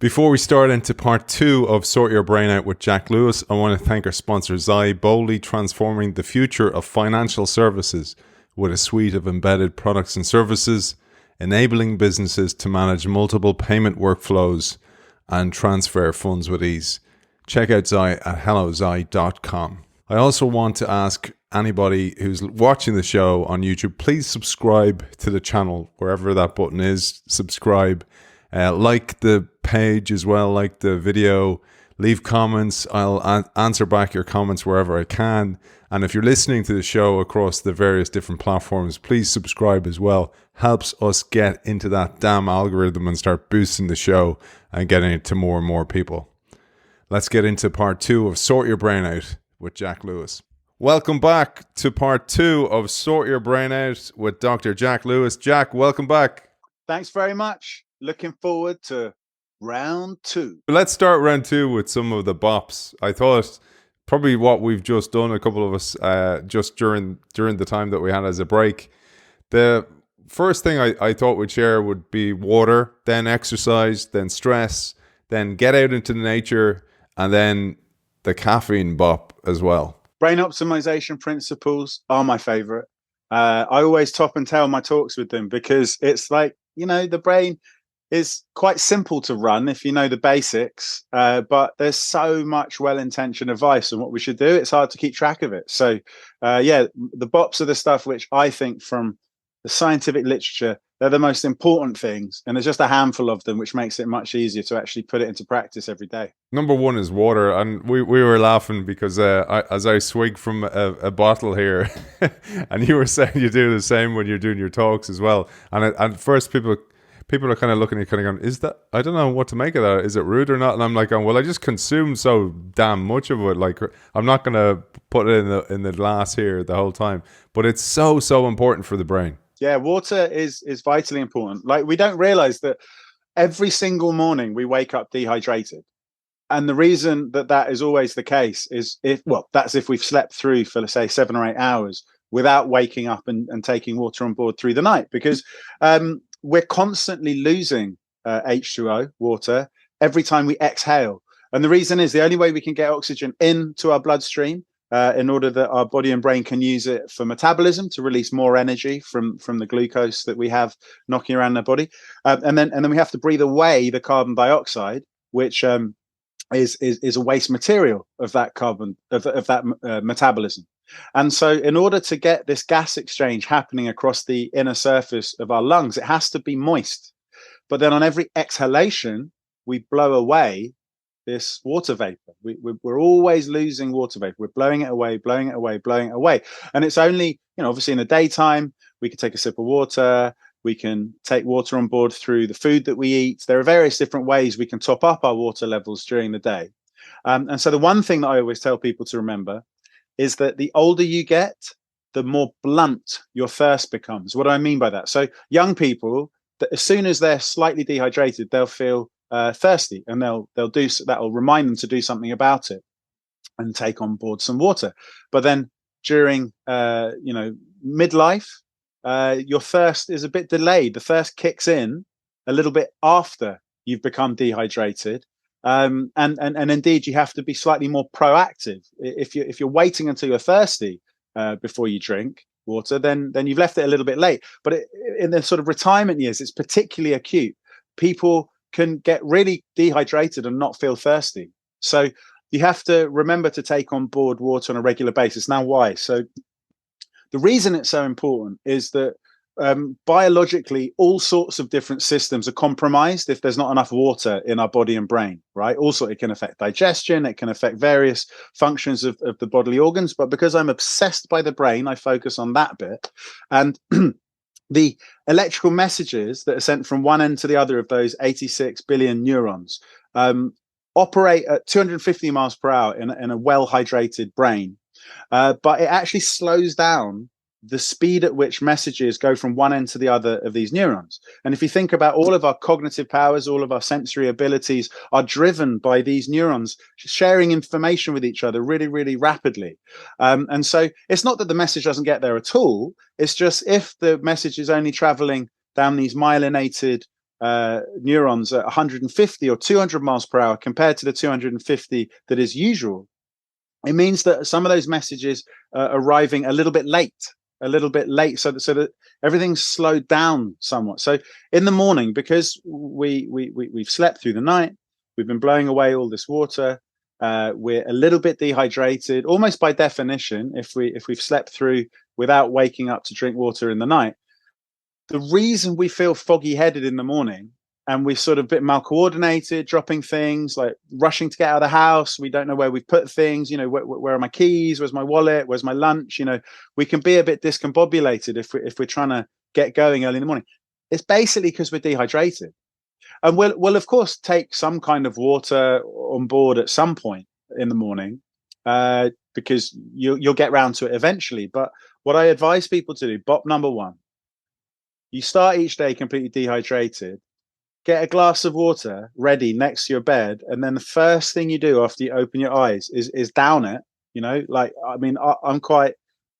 Before we start into part 2 of Sort Your Brain Out with Jack Lewis, I want to thank our sponsor Zai, boldly transforming the future of financial services with a suite of embedded products and services, enabling businesses to manage multiple payment workflows and transfer funds with ease. Check out Zai at hellozai.com. I also want to ask anybody who's watching the show on YouTube, please subscribe to the channel, wherever that button is, subscribe. Like the page as well, like the video, leave comments. I'll answer back your comments wherever I can. And if you're listening to the show across the various different platforms, please subscribe as well. Helps us get into that damn algorithm and start boosting the show and getting it to more and more people. Let's get into part 2 of Sort Your Brain Out with Jack Lewis. Welcome back to part 2 of Sort Your Brain Out with Dr. Jack Lewis. Jack, welcome back. Thanks very much. Looking forward to round 2. Let's start round 2 with some of the bops. I thought probably what we've just done, a couple of us, just during the time that we had as a break. The first thing I thought we'd share would be water, then exercise, then stress, then get out into nature, and then the caffeine bop as well. Brain optimization principles are my favorite. I always top and tail my talks with them because it's like, the brain is quite simple to run if you know the basics, but there's so much well-intentioned advice on what we should do. It's hard to keep track of it. So, the bops are the stuff which I think from the scientific literature, they're the most important things. And there's just a handful of them, which makes it much easier to actually put it into practice every day. Number 1 is water. And we were laughing because as I swig from a bottle here, and you were saying you do the same when you're doing your talks as well. And at first people are kind of looking at you kind of going, I don't know what to make of that. Is it rude or not? And I'm like, well, I just consume so damn much of it. Like, I'm not going to put it in the glass here the whole time. But it's so important for the brain. Yeah, water is vitally important. Like, we don't realize that every single morning we wake up dehydrated. And the reason that is always the case is that's if we've slept through for, let's say, 7 or 8 hours without waking up and taking water on board through the night. Because we're constantly losing H2O, water, every time we exhale. And the reason is the only way we can get oxygen into our bloodstream in order that our body and brain can use it for metabolism to release more energy from the glucose that we have knocking around the body. And then we have to breathe away the carbon dioxide, which is a waste material of that metabolism. And so in order to get this gas exchange happening across the inner surface of our lungs, it has to be moist. But then on every exhalation, we blow away this water vapor. We're always losing water vapor. We're blowing it away, blowing it away, blowing it away. And it's only, obviously in the daytime, we can take a sip of water. We can take water on board through the food that we eat. There are various different ways we can top up our water levels during the day. And so the one thing that I always tell people to remember is that the older you get, the more blunt your thirst becomes. What do I mean by that? So young people, as soon as they're slightly dehydrated, they'll feel thirsty, and that'll remind them to do something about it and take on board some water. But then during midlife, your thirst is a bit delayed. The thirst kicks in a little bit after you've become dehydrated. And indeed, you have to be slightly more proactive. If you're waiting until you're thirsty before you drink water, then you've left it a little bit late. But in the sort of retirement years, it's particularly acute. People can get really dehydrated and not feel thirsty. So you have to remember to take on board water on a regular basis. Now, why? So the reason it's so important is that biologically, all sorts of different systems are compromised if there's not enough water in our body and brain, right? Also, it can affect digestion, it can affect various functions of the bodily organs. But because I'm obsessed by the brain, I focus on that bit. And the electrical messages that are sent from one end to the other of those 86 billion neurons operate at 250 miles per hour in a well-hydrated brain. But it actually slows down the speed at which messages go from one end to the other of these neurons. And if you think about all of our cognitive powers, all of our sensory abilities are driven by these neurons sharing information with each other really, really rapidly. And so it's not that the message doesn't get there at all. It's just if the message is only traveling down these myelinated neurons at 150 or 200 miles per hour compared to the 250 that is usual, it means that some of those messages are arriving a little bit late, so that everything's slowed down somewhat. So in the morning, because we've slept through the night, we've been blowing away all this water, we're a little bit dehydrated, almost by definition, if we've slept through without waking up to drink water in the night. The reason we feel foggy headed in the morning and we're sort of a bit malcoordinated, dropping things, like rushing to get out of the house, we don't know where we've put things, where are my keys, where's my wallet, where's my lunch, we can be a bit discombobulated if we're trying to get going early in the morning. It's basically because we're dehydrated. And we'll of course take some kind of water on board at some point in the morning, because you'll get round to it eventually. But what I advise people to do, BOP number one, you start each day completely dehydrated, get a glass of water ready next to your bed, and then the first thing you do after you open your eyes is down it. I'm quite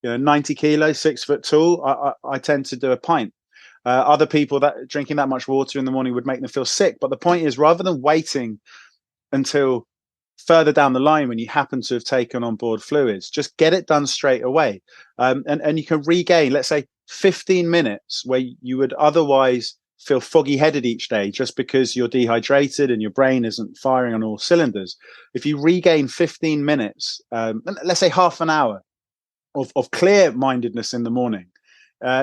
90 kilos, 6 foot tall. I tend to do a pint. Other people that drinking that much water in the morning would make them feel sick. But the point is, rather than waiting until further down the line when you happen to have taken on board fluids, just get it done straight away. And you can regain, let's say, 15 minutes where you would otherwise feel foggy headed each day just because you're dehydrated and your brain isn't firing on all cylinders. If you regain 15 minutes, let's say half an hour of clear mindedness in the morning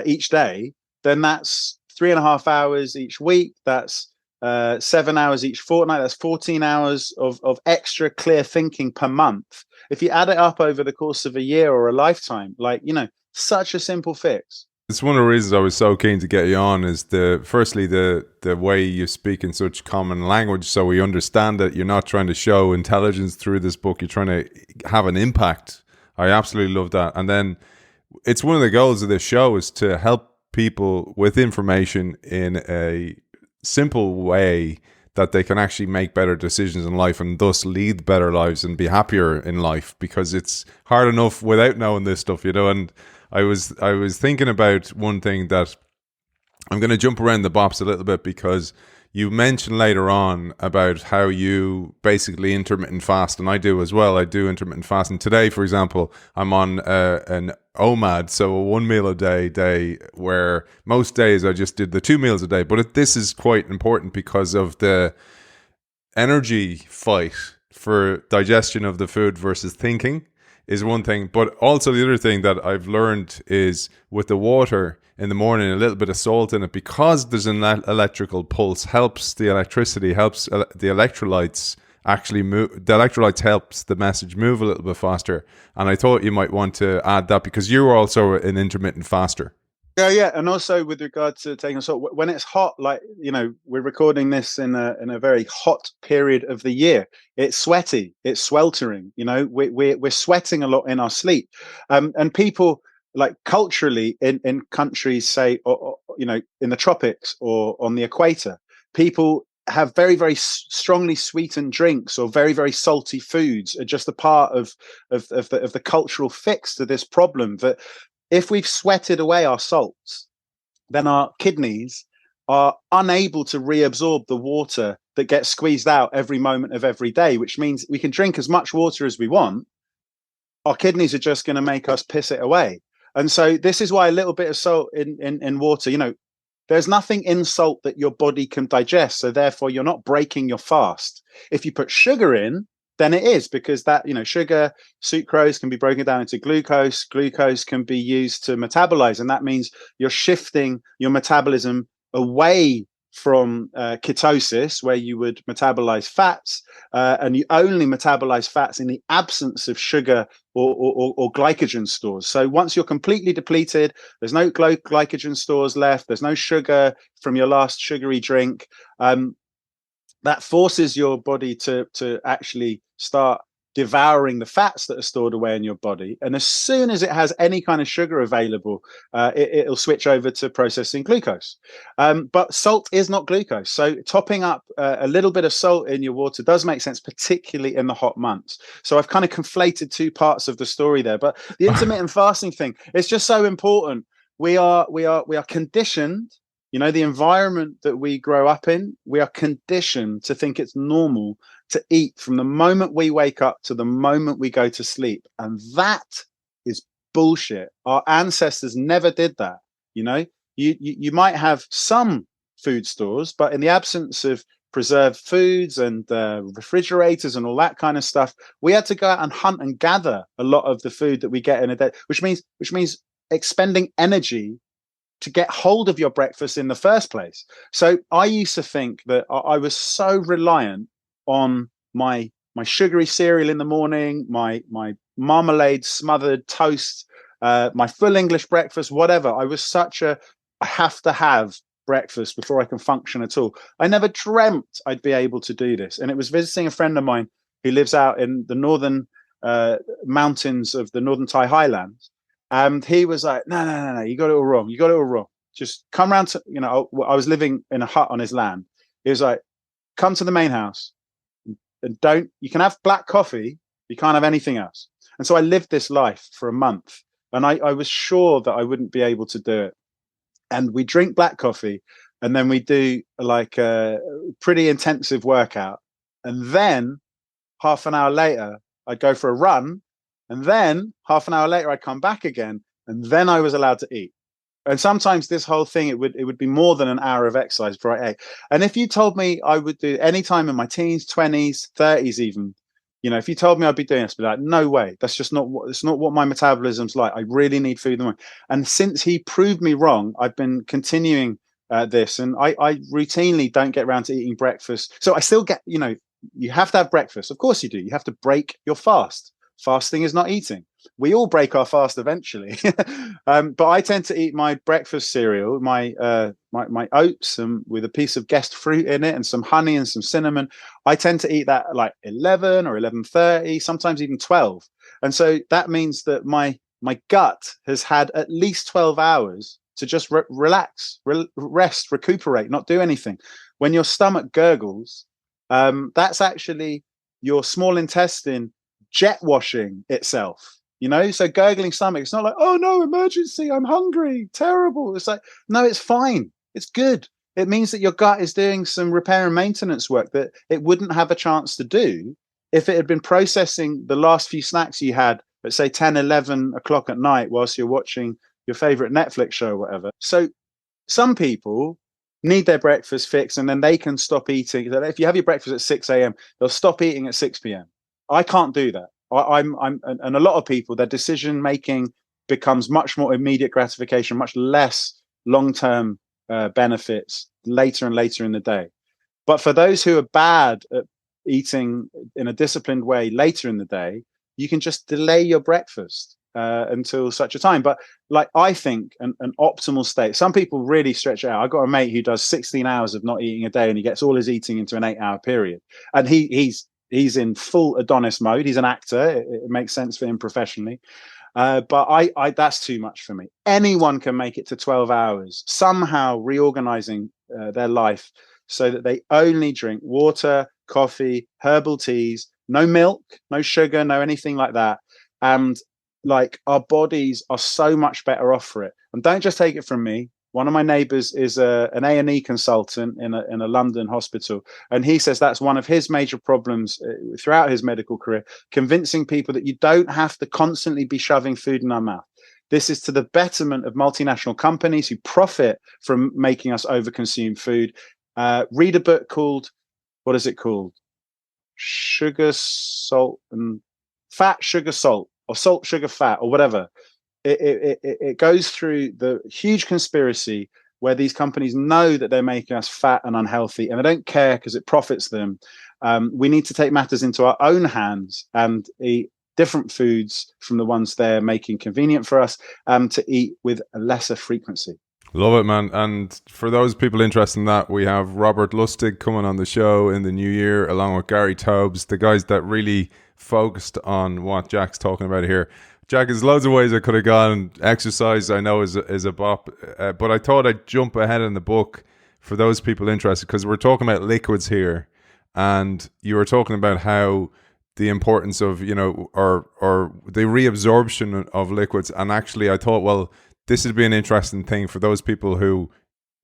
each day, then that's 3.5 hours each week. That's 7 hours each fortnight. That's 14 hours of extra clear thinking per month. If you add it up over the course of a year or a lifetime, such a simple fix. It's one of the reasons I was so keen to get you on is firstly the way you speak in such common language, so we understand that you're not trying to show intelligence through this book, you're trying to have an impact. I absolutely love that. And then it's one of the goals of this show is to help people with information in a simple way that they can actually make better decisions in life and thus lead better lives and be happier in life, because it's hard enough without knowing this stuff, and I was thinking about one thing that I'm going to jump around the bops a little bit, because you mentioned later on about how you basically intermittent fast, and I do as well. I do intermittent fasting. Today, for example, I'm on an OMAD, so a 1 meal a day, where most days I just did the 2 meals a day. But this is quite important because of the energy fight for digestion of the food versus thinking is one thing. But also the other thing that I've learned is with the water in the morning, a little bit of salt in it, because there's an electrical pulse, helps the electricity, helps the electrolytes actually move. The electrolytes helps the message move a little bit faster. And I thought you might want to add that because you are also an intermittent faster. Yeah. And also with regard to taking salt, when it's hot, we're recording this in a very hot period of the year. It's sweaty, it's sweltering, we're sweating a lot in our sleep. And people, like culturally in countries, say, or in the tropics or on the equator, people have very, very strongly sweetened drinks or very, very salty foods are just a part of the cultural fix to this problem. That if we've sweated away our salts, then our kidneys are unable to reabsorb the water that gets squeezed out every moment of every day, which means we can drink as much water as we want. Our kidneys are just going to make us piss it away. And so this is why a little bit of salt in water, there's nothing in salt that your body can digest. So therefore, you're not breaking your fast. If you put sugar in, then it is, because that, sugar, sucrose can be broken down into glucose. Glucose can be used to metabolize. And that means you're shifting your metabolism away from ketosis, where you would metabolize fats, and you only metabolize fats in the absence of sugar or glycogen stores. So once you're completely depleted, there's no glycogen stores left, there's no sugar from your last sugary drink. That forces your body to actually start devouring the fats that are stored away in your body. And as soon as it has any kind of sugar available, it'll switch over to processing glucose. But salt is not glucose. So topping up a little bit of salt in your water does make sense, particularly in the hot months. So I've kind of conflated two parts of the story there. But the intermittent fasting thing, it's just so important. We are conditioned, You know, the environment that we grow up in, we are conditioned to think it's normal to eat from the moment we wake up to the moment we go to sleep. And that is bullshit. Our ancestors never did that. You know, you might have some food stores, but in the absence of preserved foods and refrigerators and all that kind of stuff, we had to go out and hunt and gather a lot of the food that we get in a day, which means expending energy to get hold of your breakfast in the first place. So I used to think that I was so reliant on my sugary cereal in the morning, my marmalade smothered toast, my full English breakfast, whatever. I was such a I have to have breakfast before I can function at all. I never dreamt I'd be able to do this. And it was visiting a friend of mine who lives out in the northern mountains of the Northern Thai Highlands. And he was like, no, you got it all wrong. You got it all wrong. Just come round to, I was living in a hut on his land. He was like, come to the main house and you can have black coffee. You can't have anything else. And so I lived this life for a month and I was sure that I wouldn't be able to do it. And we drink black coffee and then we do like a pretty intensive workout. And then half an hour later, I'd go for a run. And then half an hour later, I'd come back again, and then I was allowed to eat. And sometimes this whole thing, it would be more than an hour of exercise before I ate. And if you told me I would do any time in my teens, 20s, 30s, even, if you told me I'd be doing this, I'd be like, no way. That's just not what my metabolism's like. I really need food in the morning. And since he proved me wrong, I've been continuing this, and I routinely don't get around to eating breakfast. So I still get, you have to have breakfast. Of course you do. You have to break your fast. Fasting is not eating. We all break our fast eventually. But I tend to eat my breakfast cereal, my oats, with a piece of guessed fruit in it and some honey and some cinnamon. I tend to eat that at like 11 or 11:30, sometimes even 12. And so that means that my gut has had at least 12 hours to just relax, rest, recuperate, not do anything. When your stomach gurgles, that's actually your small intestine jet washing itself, so gurgling stomach, it's not like, oh no, emergency, I'm hungry, terrible. It's like, no, it's fine, it's good. It means that your gut is doing some repair and maintenance work that it wouldn't have a chance to do if it had been processing the last few snacks you had at say 10, 11 o'clock at night whilst you're watching your favorite Netflix show or whatever. So some people need their breakfast fixed and then they can stop eating. If you have your breakfast at 6 a.m, they'll stop eating at 6 p.m. I can't do that. And a lot of people, their decision making becomes much more immediate gratification, much less long-term benefits later and later in the day. But for those who are bad at eating in a disciplined way later in the day, you can just delay your breakfast until such a time. But like, I think an optimal state, some people really stretch it out. I've got a mate who does 16 hours of not eating a day and he gets all his eating into an 8-hour period. And he's in full Adonis mode. He's an actor. It makes sense for him professionally. But I that's too much for me. Anyone can make it to 12 hours, somehow reorganizing their life so that they only drink water, coffee, herbal teas, no milk, no sugar, no anything like that. And like, our bodies are so much better off for it. And don't just take it from me. One of my neighbors is an A&E consultant in a London hospital. And he says that's one of his major problems throughout his medical career, convincing people that you don't have to constantly be shoving food in our mouth. This is to the betterment of multinational companies who profit from making us overconsume food. Read a book called, what is it called? Sugar, Salt, and Fat, Sugar, Salt, or Salt, Sugar, Fat, or whatever. It goes through the huge conspiracy where these companies know that they're making us fat and unhealthy, and they don't care because it profits them. We need to take matters into our own hands and eat different foods from the ones they're making convenient for us, to eat with a lesser frequency. Love it, man. And for those people interested in that, we have Robert Lustig coming on the show in the new year, along with Gary Tobes, the guys that really focused on what Jack's talking about here. Jack, there's loads of ways I could have gone. Exercise, I know, is a bop. But I thought I'd jump ahead in the book for those people interested, because we're talking about liquids here. And you were talking about how the importance of, or the reabsorption of liquids. And actually, I thought, well, this would be an interesting thing for those people who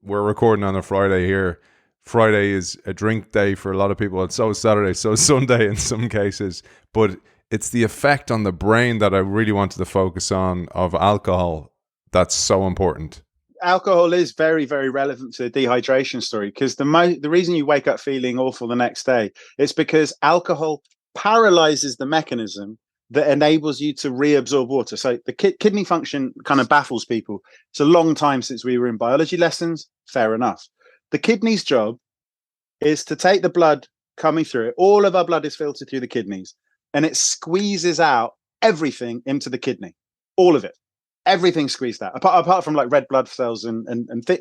we're recording on a Friday here. Friday is a drink day for a lot of people, and so is Saturday, so is Sunday in some cases. But it's the effect on the brain that I really wanted to focus on of alcohol that's so important. Alcohol is very, very relevant to the dehydration story, because the reason you wake up feeling awful the next day is because alcohol paralyzes the mechanism that enables you to reabsorb water. So the kidney function kind of baffles people. It's a long time since we were in biology lessons. Fair enough. The kidney's job is to take the blood coming through it. All of our blood is filtered through the kidneys, and it squeezes out everything into the kidney, all of it. Everything squeezed out, apart from like red blood cells and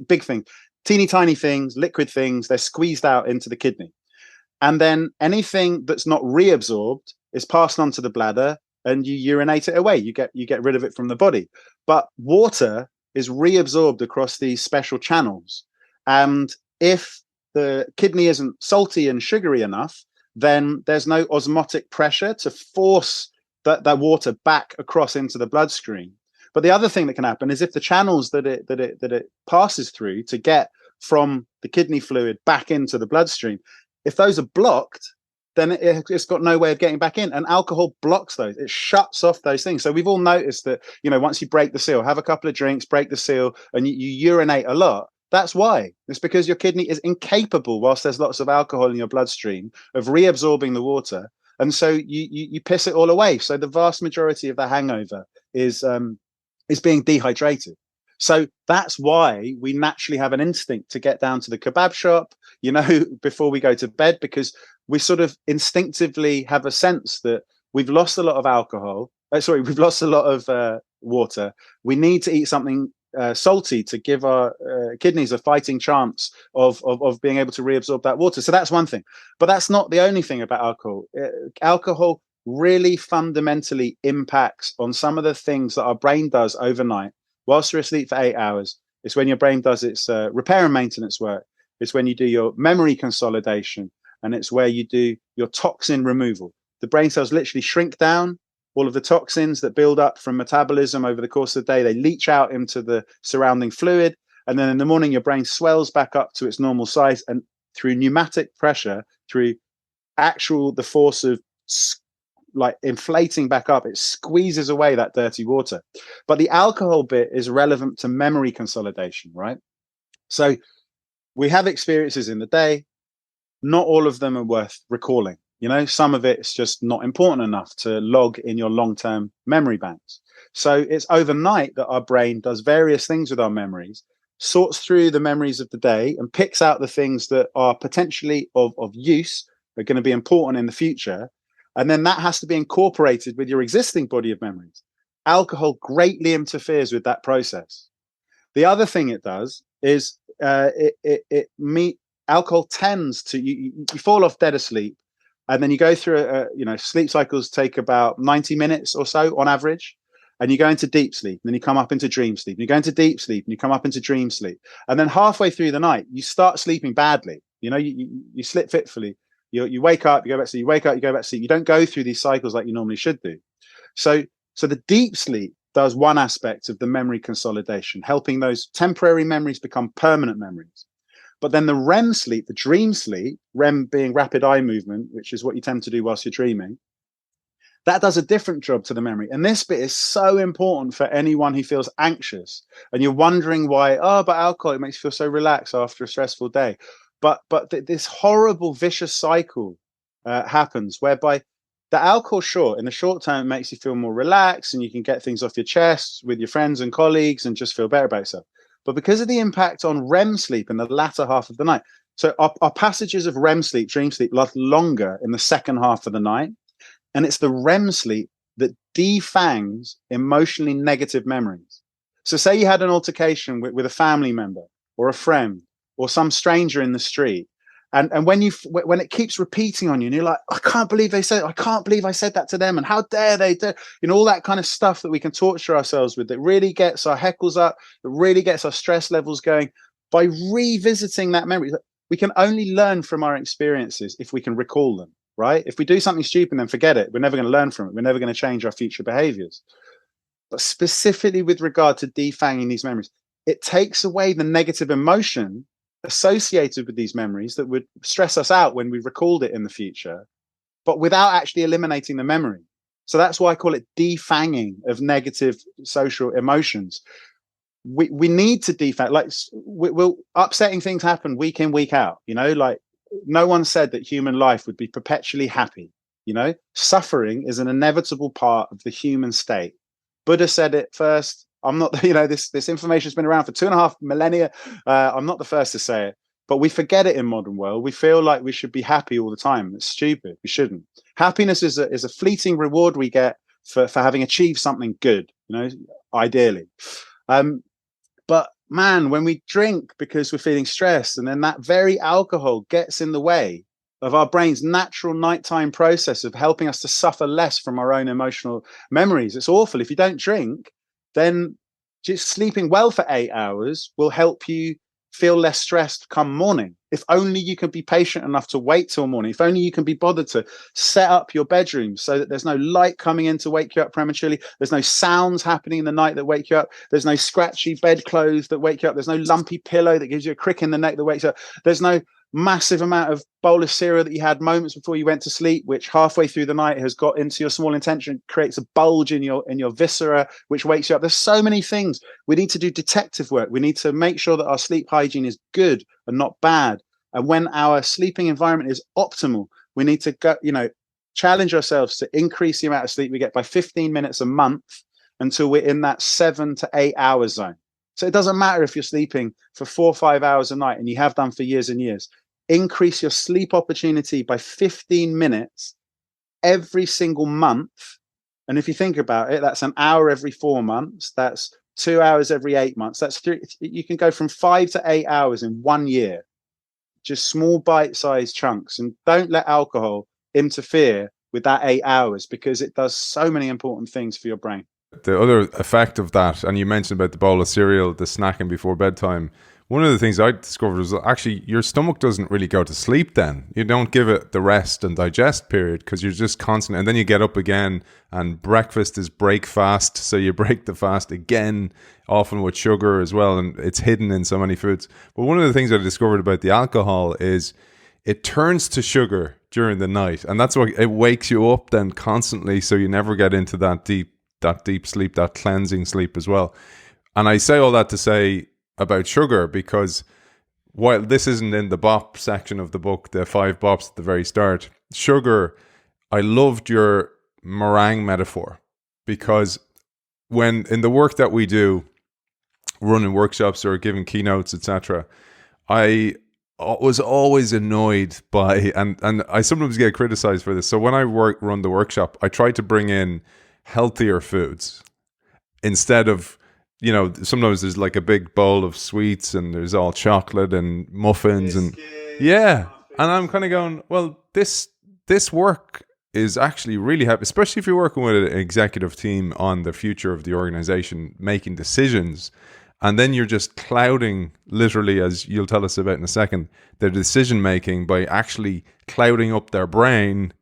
big things, teeny tiny things, liquid things, they're squeezed out into the kidney. And then anything that's not reabsorbed is passed on to the bladder, and you urinate it away. You get rid of it from the body. But water is reabsorbed across these special channels. And if the kidney isn't salty and sugary enough, then there's no osmotic pressure to force that water back across into the bloodstream. But the other thing that can happen is if the channels that it passes through to get from the kidney fluid back into the bloodstream, if those are blocked, then it's got no way of getting back in. And alcohol blocks those. It shuts off those things. So we've all noticed that, once you break the seal, have a couple of drinks, break the seal, and you urinate a lot. That's why. It's because your kidney is incapable, whilst there's lots of alcohol in your bloodstream, of reabsorbing the water. And so you piss it all away. So the vast majority of the hangover is being dehydrated. So that's why we naturally have an instinct to get down to the kebab shop, before we go to bed, because we sort of instinctively have a sense that we've lost a lot of alcohol. We've lost a lot of water. We need to eat something salty to give our kidneys a fighting chance of being able to reabsorb that water. So that's one thing. But that's not the only thing about alcohol. Alcohol really fundamentally impacts on some of the things that our brain does overnight whilst you're asleep for 8 hours. It's when your brain does its repair and maintenance work. It's when you do your memory consolidation, and it's where you do your toxin removal. The brain cells literally shrink down. All of the toxins that build up from metabolism over the course of the day, they leach out into the surrounding fluid. And then in the morning, your brain swells back up to its normal size. And through pneumatic pressure, through the force of like inflating back up, it squeezes away that dirty water. But the alcohol bit is relevant to memory consolidation, right? So we have experiences in the day. Not all of them are worth recalling. Some of it's just not important enough to log in your long-term memory banks. So it's overnight that our brain does various things with our memories, sorts through the memories of the day, and picks out the things that are potentially of use, are going to be important in the future. And then that has to be incorporated with your existing body of memories. Alcohol greatly interferes with that process. The other thing it does is alcohol tends to, you fall off dead asleep, and then you go through sleep cycles take about 90 minutes or so on average, and you go into deep sleep, and then you come up into dream sleep, and you go into deep sleep, and you come up into dream sleep, and then halfway through the night you start sleeping badly. You slip fitfully. You wake up, you go back to sleep, you wake up, you go back to sleep. You don't go through these cycles like you normally should do. So the deep sleep does one aspect of the memory consolidation, helping those temporary memories become permanent memories. But then the REM sleep, the dream sleep, REM being rapid eye movement, which is what you tend to do whilst you're dreaming, that does a different job to the memory. And this bit is so important for anyone who feels anxious and you're wondering why, but alcohol, it makes you feel so relaxed after a stressful day. But this horrible vicious cycle happens whereby the alcohol, sure, in the short term, it makes you feel more relaxed and you can get things off your chest with your friends and colleagues and just feel better about yourself. But because of the impact on REM sleep in the latter half of the night, so our passages of REM sleep, dream sleep, last longer in the second half of the night. And it's the REM sleep that defangs emotionally negative memories. So say you had an altercation with a family member or a friend or some stranger in the street. And when it keeps repeating on you, and you're like, I can't believe I said that to them, and how dare they do, all that kind of stuff that we can torture ourselves with, that really gets our heckles up, that really gets our stress levels going. By revisiting that memory, we can only learn from our experiences if we can recall them, right? If we do something stupid and then forget it, we're never going to learn from it. We're never going to change our future behaviors. But specifically with regard to defanging these memories, it takes away the negative emotion associated with these memories that would stress us out when we recalled it in the future, but without actually eliminating the memory. So that's why I call it defanging of negative social emotions. We need to defang. Like, we'll upsetting things happen week in, week out. You know, like, no one said that human life would be perpetually happy. You know, suffering is an inevitable part of the human state. Buddha said it first. I'm not, you know, this information's been around for 2.5 millennia. I'm not the first to say it, but we forget it in modern world. We feel like we should be happy all the time. It's stupid. We shouldn't. Happiness is a fleeting reward we get for having achieved something good, you know, ideally. But man, when we drink because we're feeling stressed, and then that very alcohol gets in the way of our brain's natural nighttime process of helping us to suffer less from our own emotional memories, it's awful. If you don't drink, then just sleeping well for 8 hours will help you feel less stressed come morning. If only you can be patient enough to wait till morning. If only you can be bothered to set up your bedroom so that there's no light coming in to wake you up prematurely. There's no sounds happening in the night that wake you up. There's no scratchy bedclothes that wake you up. There's no lumpy pillow that gives you a crick in the neck that wakes you up. There's no massive amount of bowl of cereal that you had moments before you went to sleep, which halfway through the night has got into your small intestine, creates a bulge in your viscera, which wakes you up. There's so many things. We need to do detective work. We need to make sure that our sleep hygiene is good and not bad. And when our sleeping environment is optimal, we need to go, you know, challenge ourselves to increase the amount of sleep we get by 15 minutes a month until we're in that 7 to 8 hour zone. So it doesn't matter if you're sleeping for 4 or 5 hours a night, and you have done for years and years. Increase your sleep opportunity by 15 minutes every single month. And if you think about it, that's an hour every 4 months. That's 2 hours every 8 months. That's three. You can go from 5 to 8 hours in 1 year. Just small bite-sized chunks. And don't let alcohol interfere with that 8 hours, because it does so many important things for your brain. The other effect of that, and you mentioned about the bowl of cereal, the snacking before bedtime, one of the things I discovered was actually your stomach doesn't really go to sleep then. You don't give it the rest and digest period, because you're just constant. And then you get up again, and breakfast is break fast. So you break the fast again, often with sugar as well. And it's hidden in so many foods. But one of the things I discovered about the alcohol is it turns to sugar during the night. And that's why it wakes you up then constantly. So you never get into that deep sleep, that cleansing sleep as well. And I say all that to say about sugar, because while this isn't in the bop section of the book, the 5 bops at the very start, sugar, I loved your meringue metaphor, because when in the work that we do, running workshops or giving keynotes, etc., I was always annoyed by, and I sometimes get criticized for this. So when I run the workshop, I try to bring in healthier foods instead of, you know, sometimes there's like a big bowl of sweets and there's all chocolate and muffins and yeah. And I'm kind of going, well, this work is actually really happy, especially if you're working with an executive team on the future of the organization, making decisions. And then you're just clouding, literally, as you'll tell us about in a second, their decision making by actually clouding up their brain.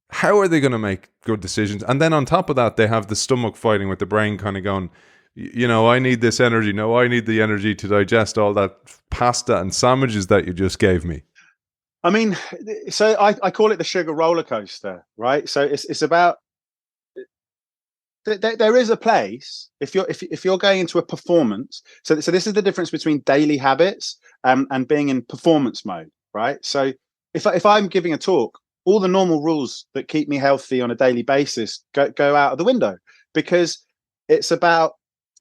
How are they going to make good decisions? And then on top of that, they have the stomach fighting with the brain, kind of going, you know, I need this energy. No, I need the energy to digest all that pasta and sandwiches that you just gave me. I mean, so I call it the sugar roller coaster, right? So it's about, there is a place if you're going into a performance. So this is the difference between daily habits and being in performance mode, right? So if I'm giving a talk, all the normal rules that keep me healthy on a daily basis go out of the window, because it's about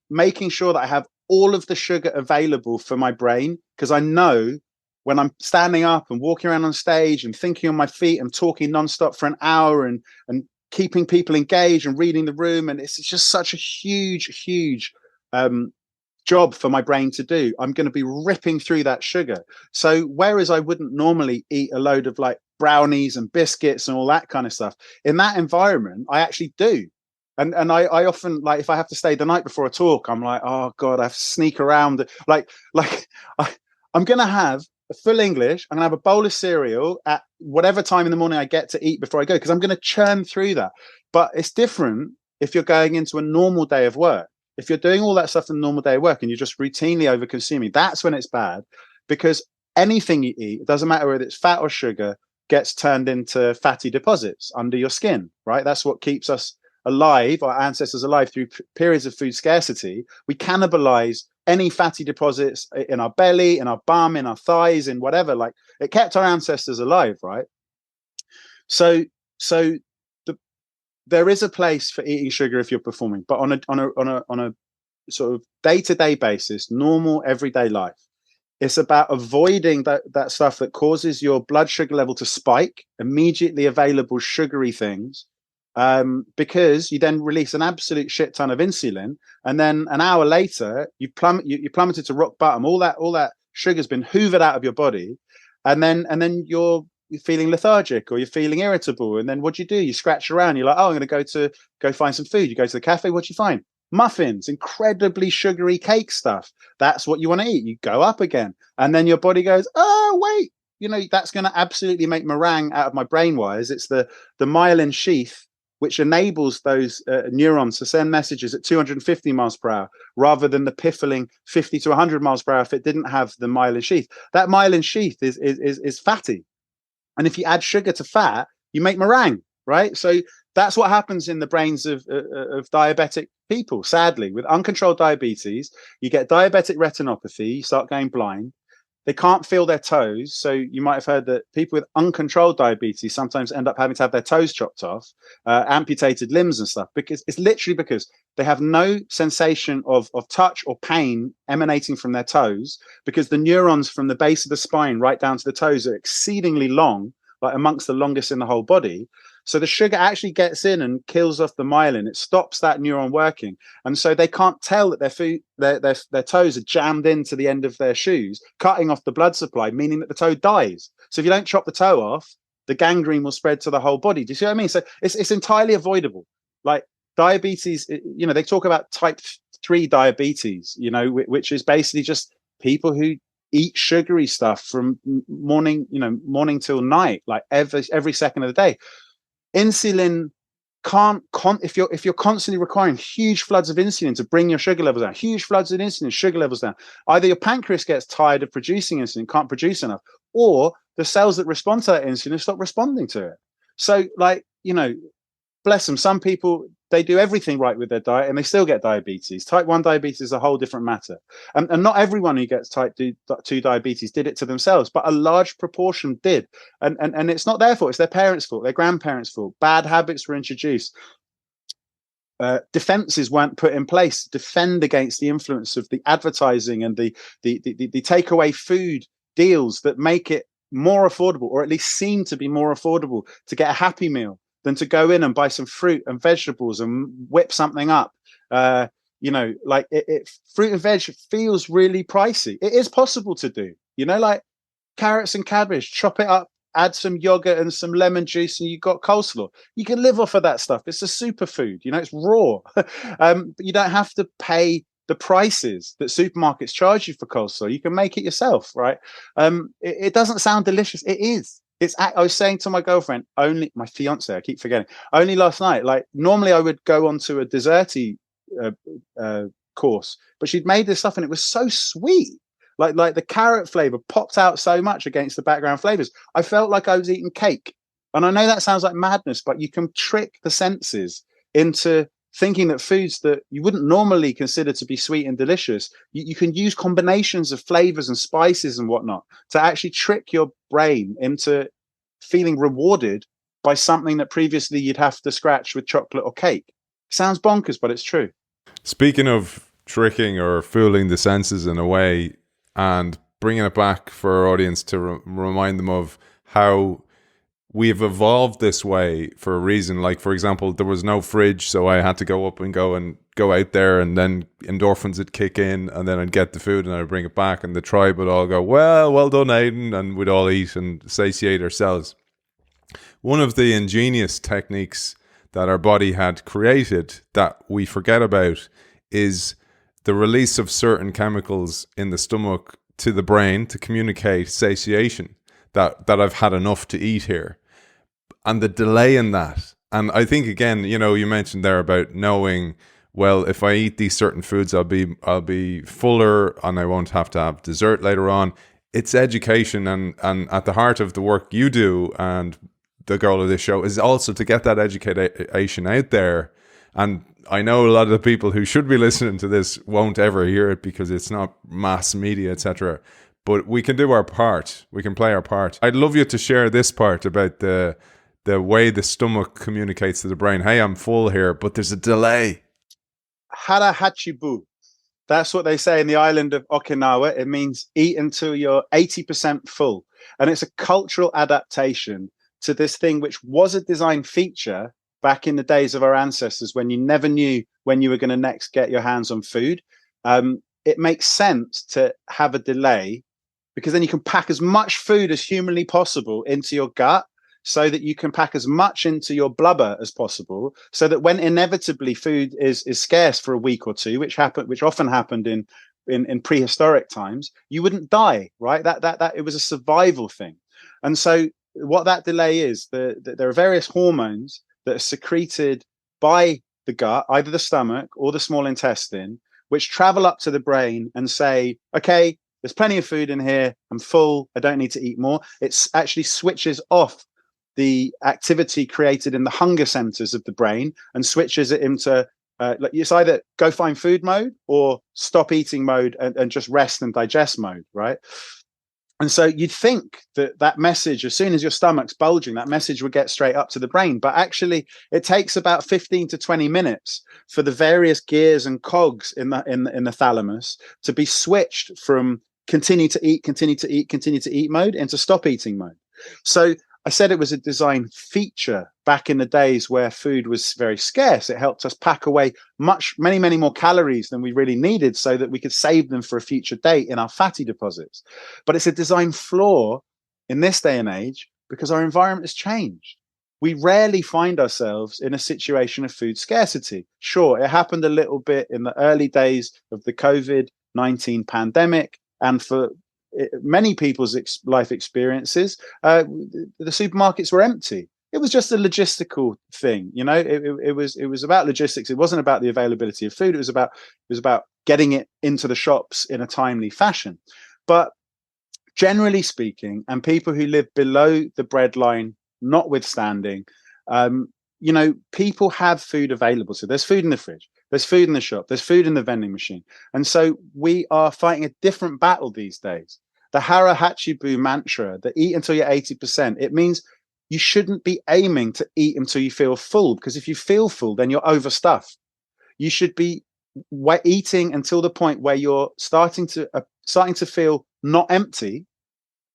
making sure that I have all of the sugar available for my brain, because I know when I'm standing up and walking around on stage and thinking on my feet and talking nonstop for an hour and keeping people engaged and reading the room, and it's just such a huge job for my brain to do. I'm going to be ripping through that sugar. So whereas I wouldn't normally eat a load of like brownies and biscuits and all that kind of stuff, in that environment I actually do. And I often, like, if I have to stay the night before a talk, I'm like, oh God, I have to sneak around. I'm going to have a full English. I'm going to have a bowl of cereal at whatever time in the morning I get to eat before I go, because I'm going to churn through that. But it's different if you're going into a normal day of work. If you're doing all that stuff in a normal day of work and you're just routinely over consuming, that's when it's bad, because anything you eat, it doesn't matter whether it's fat or sugar, gets turned into fatty deposits under your skin, right? That's what keeps us alive, our ancestors alive through periods of food scarcity. We cannibalize any fatty deposits in our belly, in our bum, in our thighs, in whatever. Like, it kept our ancestors alive, right? So there is a place for eating sugar if you're performing, but on a sort of day-to-day basis, normal everyday life, it's about avoiding that stuff that causes your blood sugar level to spike, immediately available sugary things, because you then release an absolute shit ton of insulin, and then an hour later you plummeted to rock bottom. All that sugar's been hoovered out of your body, and then you're feeling lethargic, or you're feeling irritable, and then what do? You scratch around. You're like, oh, I'm going to go find some food. You go to the cafe. What do you find? Muffins, incredibly sugary cake stuff. That's what you want to eat. You go up again, and then your body goes, oh wait, that's going to absolutely make meringue out of my brain wires. It's the myelin sheath which enables those neurons to send messages at 250 miles per hour rather than the piffling 50 to 100 miles per hour if it didn't have the myelin sheath. That myelin sheath is fatty, and if you add sugar to fat, you make meringue, right? So that's what happens in the brains of diabetic people. Sadly, with uncontrolled diabetes, you get diabetic retinopathy, you start going blind. They can't feel their toes. So you might have heard that people with uncontrolled diabetes sometimes end up having to have their toes chopped off, amputated limbs and stuff, because it's literally because they have no sensation of touch or pain emanating from their toes, because the neurons from the base of the spine right down to the toes are exceedingly long, like amongst the longest in the whole body. So the sugar actually gets in and kills off the myelin. It stops that neuron working. And so they can't tell that their toes are jammed into the end of their shoes, cutting off the blood supply, meaning that the toe dies. So if you don't chop the toe off, the gangrene will spread to the whole body. Do you see what I mean? So it's entirely avoidable. Like diabetes, they talk about type 3 diabetes, which is basically just people who eat sugary stuff from morning till night, like every second of the day. Insulin can't if you're constantly requiring huge floods of insulin to bring your sugar levels down, huge floods of insulin, sugar levels down, either your pancreas gets tired of producing insulin, can't produce enough, or the cells that respond to that insulin stop responding to it. So, bless them, some people, they do everything right with their diet and they still get diabetes. Type 1 diabetes is a whole different matter. And not everyone who gets type 2 diabetes did it to themselves, but a large proportion did. And it's not their fault, it's their parents' fault, their grandparents' fault. Bad habits were introduced. Defenses weren't put in place to defend against the influence of the advertising and the takeaway food deals that make it more affordable, or at least seem to be more affordable, to get a Happy Meal than to go in and buy some fruit and vegetables and whip something up. Fruit and veg feels really pricey. It is possible to do, like carrots and cabbage, chop it up, add some yogurt and some lemon juice, and you've got coleslaw. You can live off of that stuff. It's a superfood, it's raw. But you don't have to pay the prices that supermarkets charge you for coleslaw. You can make it yourself, right? It doesn't sound delicious. It is. I was saying to my girlfriend, my fiance, I keep forgetting, only last night, like normally I would go on to a desserty course, but she'd made this stuff and it was so sweet. Like the carrot flavor popped out so much against the background flavors. I felt like I was eating cake. And I know that sounds like madness, but you can trick the senses into thinking that foods that you wouldn't normally consider to be sweet and delicious, you can use combinations of flavors and spices and whatnot to actually trick your brain into feeling rewarded by something that previously you'd have to scratch with chocolate or cake. Sounds bonkers, but it's true. Speaking of tricking or fooling the senses in a way and bringing it back for our audience to remind them of how we've evolved this way for a reason. Like, for example, there was no fridge, so I had to go out there, and then endorphins would kick in, and then I'd get the food and I'd bring it back, and the tribe would all go, well done, Aidan, and we'd all eat and satiate ourselves. One of the ingenious techniques that our body had created that we forget about is the release of certain chemicals in the stomach to the brain to communicate satiation, that I've had enough to eat here. And the delay in that. And I think, again, you mentioned there about knowing well, if I eat these certain foods, I'll be fuller and I won't have to have dessert later on. It's education, and at the heart of the work you do and the goal of this show is also to get that education out there. And I know a lot of the people who should be listening to this won't ever hear it because it's not mass media, etc. But we can do our part. We can play our part. I'd love you to share this part about the way the stomach communicates to the brain. Hey, I'm full here, but there's a delay. Hara hachibu. That's what they say in the island of Okinawa. It means eat until you're 80% full. And it's a cultural adaptation to this thing which was a design feature back in the days of our ancestors when you never knew when you were going to next get your hands on food. It makes sense to have a delay because then you can pack as much food as humanly possible into your gut, so that you can pack as much into your blubber as possible, so that when inevitably food is scarce for a week or two, which often happened in prehistoric times, you wouldn't die, right? That it was a survival thing. And so what that delay is, there are various hormones that are secreted by the gut, either the stomach or the small intestine, which travel up to the brain and say, okay, there's plenty of food in here, I'm full, I don't need to eat more. It actually switches off the activity created in the hunger centers of the brain and switches it into it's either go find food mode or stop eating mode and just rest and digest mode, right? And so you'd think that message, as soon as your stomach's bulging, that message would get straight up to the brain. But actually, it takes about 15 to 20 minutes for the various gears and cogs in the thalamus to be switched from continue to eat mode into stop eating mode. So I said it was a design feature back in the days where food was very scarce. It helped us pack away many more calories than we really needed so that we could save them for a future date in our fatty deposits. But it's a design flaw in this day and age because our environment has changed. We rarely find ourselves in a situation of food scarcity. Sure, it happened a little bit in the early days of the COVID-19 pandemic, and for many people's life experiences, the supermarkets were empty. It was just a logistical thing, you know. It was about logistics. It wasn't about the availability of food. It was about getting it into the shops in a timely fashion. But generally speaking, and people who live below the breadline notwithstanding, you know, people have food available. So there's food in the fridge, there's food in the shop, there's food in the vending machine. And so we are fighting a different battle these days. The Hara Hachibu mantra, the eat until you're 80%, it means you shouldn't be aiming to eat until you feel full, because if you feel full, then you're overstuffed. You should be eating until the point where you're starting to feel not empty,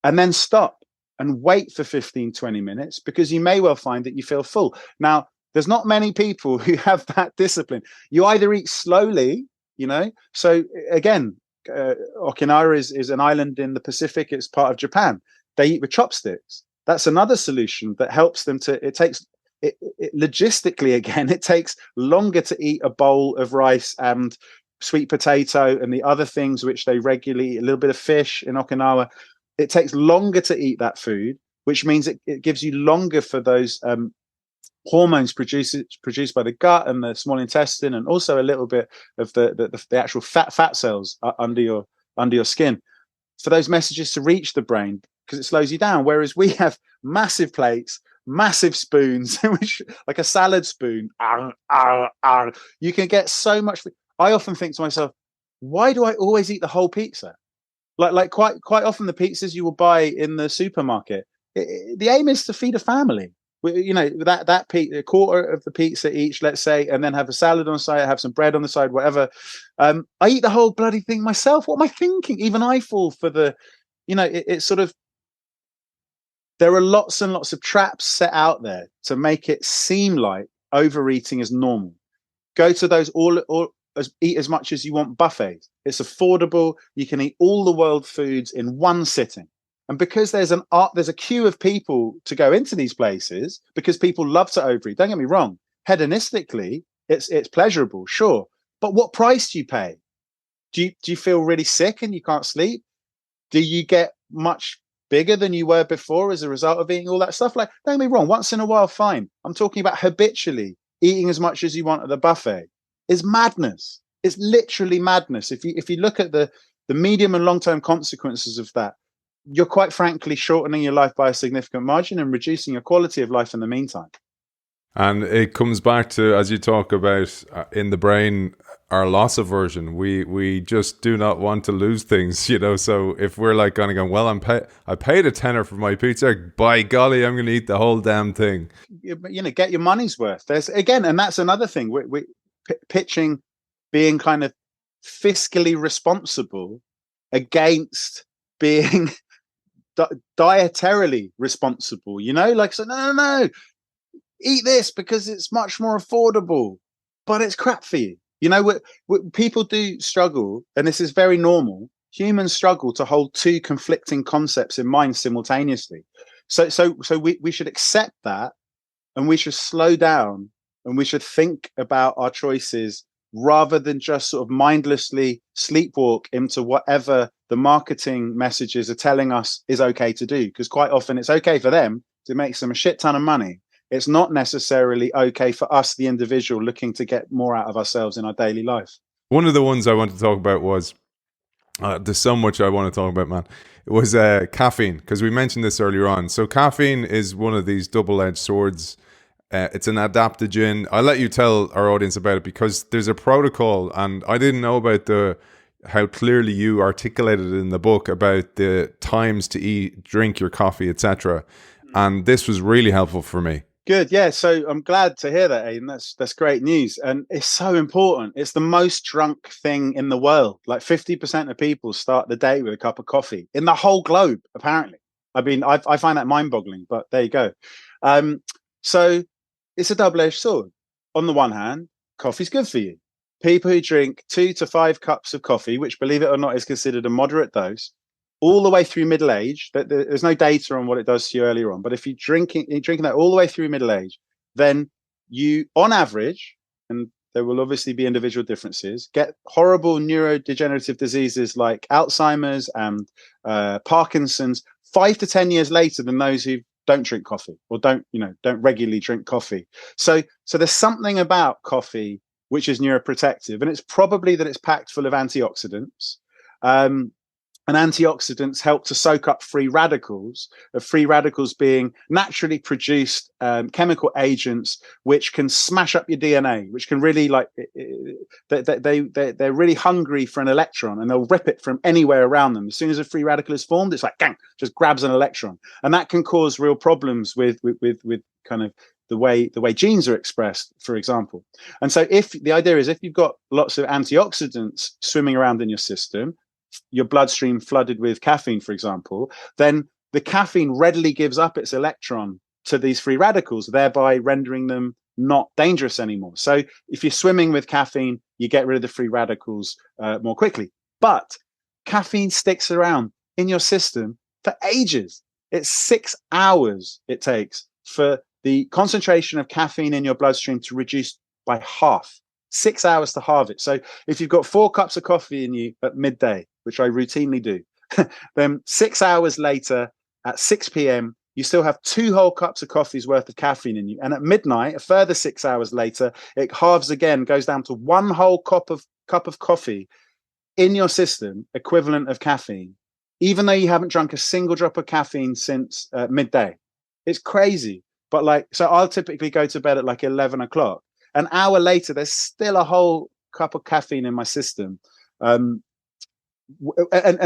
and then stop and wait for 15, 20 minutes, because you may well find that you feel full. Now, there's not many people who have that discipline. You either eat slowly, you know, so again, Okinawa is an island in the Pacific. It's part of Japan. They eat with chopsticks. That's another solution that helps them to, logistically, again, it takes longer to eat a bowl of rice and sweet potato and the other things which they regularly eat, a little bit of fish in Okinawa. It takes longer to eat that food, which means it gives you longer for those hormones produced by the gut and the small intestine, and also a little bit of the actual fat cells under your skin, for those messages to reach the brain, because it slows you down. Whereas we have massive plates, massive spoons, which, like a salad spoon, you can get so much. I often think to myself, why do I always eat the whole pizza? Like quite often the pizzas you will buy in the supermarket, the aim is to feed a family. You know, a quarter of the pizza each, let's say, and then have a salad on the side, have some bread on the side, whatever. I eat the whole bloody thing myself. What am I thinking? Even I fall for the, you know, it's sort of, there are lots and lots of traps set out there to make it seem like overeating is normal. Go to those eat as much as you want buffets. It's affordable. You can eat all the world foods in one sitting. And because there's a queue of people to go into these places, because people love to overeat. Don't get me wrong. Hedonistically, it's pleasurable, sure. But what price do you pay? Do you feel really sick and you can't sleep? Do you get much bigger than you were before as a result of eating all that stuff? Like, don't get me wrong. Once in a while, fine. I'm talking about habitually eating as much as you want at the buffet. is madness. It's literally madness. If you look at the medium and long-term consequences of that, you're quite frankly shortening your life by a significant margin and reducing your quality of life in the meantime. And it comes back to, as you talk about in the brain, our loss aversion. We just do not want to lose things, you know. So if we're like kind of going, well, I paid a tenner for my pizza. By golly, I'm going to eat the whole damn thing. You know, get your money's worth. There's again, and that's another thing. We pitching being kind of fiscally responsible against being dietarily responsible. You know, like, so no. Eat this because it's much more affordable, but it's crap for you. You know, people do struggle, and this is very normal. Humans struggle to hold two conflicting concepts in mind simultaneously. So we should accept that, and we should slow down, and we should think about our choices rather than just sort of mindlessly sleepwalk into whatever the marketing messages are telling us is okay to do. Because quite often it's okay for them to make them a shit ton of money. It's not necessarily okay for us, the individual, looking to get more out of ourselves in our daily life. One of the ones I want to talk about was, there's so much I want to talk about, man. It was caffeine, because we mentioned this earlier on. So caffeine is one of these double-edged swords. It's an adaptogen. I'll let you tell our audience about it, because there's a protocol, and I didn't know about how clearly you articulated it in the book about the times to eat, drink your coffee, etc. And this was really helpful for me. Good, yeah. So I'm glad to hear that, Aidan. That's great news, and it's so important. It's the most drunk thing in the world. Like 50% of people start the day with a cup of coffee in the whole globe. Apparently, I mean, I find that mind-boggling. But there you go. So it's a double-edged sword. On the one hand, coffee's good for you. People who drink 2 to 5 cups of coffee, which, believe it or not, is considered a moderate dose, all the way through middle age. There's no data on what it does to you earlier on, but if you're drinking that all the way through middle age, then you, on average, and there will obviously be individual differences, get horrible neurodegenerative diseases like Alzheimer's and Parkinson's 5 to 10 years later than those who don't drink coffee or don't regularly drink coffee. So there's something about coffee which is neuroprotective, and it's probably that it's packed full of antioxidants. And antioxidants help to soak up free radicals being naturally produced chemical agents which can smash up your DNA, which can really, like, they're really hungry for an electron, and they'll rip it from anywhere around them. As soon as a free radical is formed, it's like, gang, just grabs an electron. And that can cause real problems with kind of the way genes are expressed, for example. And so if the idea is, if you've got lots of antioxidants swimming around in your system, your bloodstream flooded with caffeine, for example, then the caffeine readily gives up its electron to these free radicals, thereby rendering them not dangerous anymore. So if you're swimming with caffeine, you get rid of the free radicals more quickly. But caffeine sticks around in your system for ages. It's 6 hours it takes for the concentration of caffeine in your bloodstream to reduce by half. 6 hours to halve it. So if you've got 4 cups of coffee in you at midday, which I routinely do, then 6 hours later at 6 p.m., you still have 2 whole cups of coffee's worth of caffeine in you. And at midnight, a further 6 hours later, it halves again, goes down to 1 whole cup of coffee in your system, equivalent of caffeine, even though you haven't drunk a single drop of caffeine since midday. It's crazy. But so I'll typically go to bed at like 11 o'clock. An hour later, there's still a whole cup of caffeine in my system. And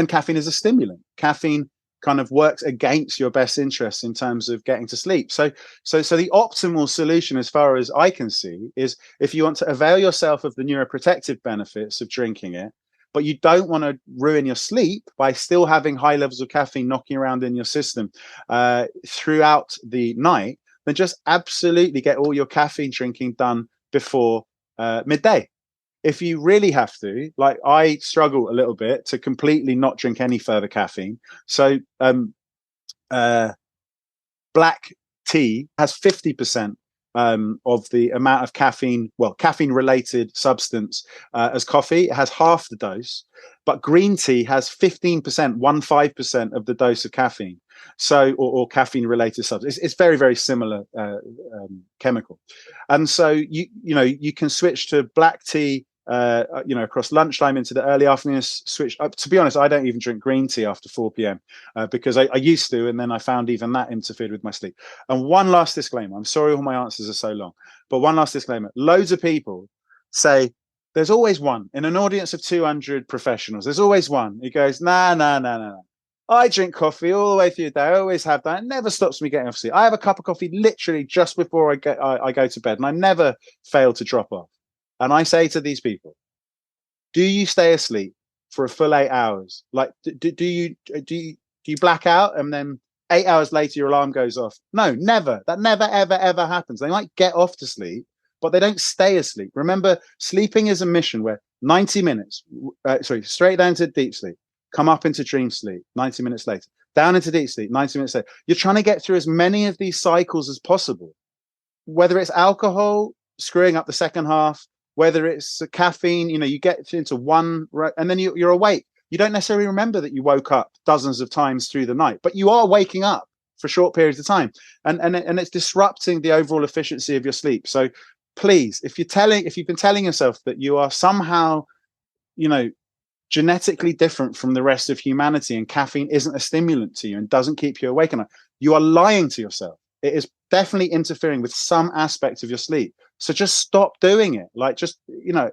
caffeine is a stimulant. Caffeine kind of works against your best interests in terms of getting to sleep. So the optimal solution, as far as I can see, is if you want to avail yourself of the neuroprotective benefits of drinking it, but you don't want to ruin your sleep by still having high levels of caffeine knocking around in your system throughout the night, then just absolutely get all your caffeine drinking done before midday. If you really have to, like I struggle a little bit to completely not drink any further caffeine. So black tea has 50% of the amount of caffeine-related substance as coffee. It has half the dose, but green tea has 15%, 15% of the dose of caffeine. So, or caffeine-related substance. It's very, very similar chemical, and so you can switch to black tea. Across lunchtime into the early afternoon, switch. To be honest, I don't even drink green tea after 4 p.m. Because I used to, and then I found even that interfered with my sleep. And one last disclaimer. I'm sorry all my answers are so long, but one last disclaimer. Loads of people say there's always one in an audience of 200 professionals. There's always one who goes, nah. I drink coffee all the way through the day. I always have that. It never stops me getting off sleep. I have a cup of coffee literally just before I go to bed, and I never fail to drop off. And I say to these people, do you stay asleep for a full 8 hours? Like, do you black out and then 8 hours later your alarm goes off? No, never. That never, ever, ever happens. They might get off to sleep, but they don't stay asleep. Remember, sleeping is a mission where 90 minutes, straight down to deep sleep, come up into dream sleep 90 minutes later, down into deep sleep 90 minutes later. You're trying to get through as many of these cycles as possible, whether it's alcohol screwing up the second half, whether it's caffeine, you get into one, and then you're awake. You don't necessarily remember that you woke up dozens of times through the night, but you are waking up for short periods of time, and it's disrupting the overall efficiency of your sleep. So please, if you've been telling yourself that you are somehow, genetically different from the rest of humanity, and caffeine isn't a stimulant to you and doesn't keep you awake enough, you are lying to yourself. It is definitely interfering with some aspect of your sleep. So just stop doing it. Like, just, I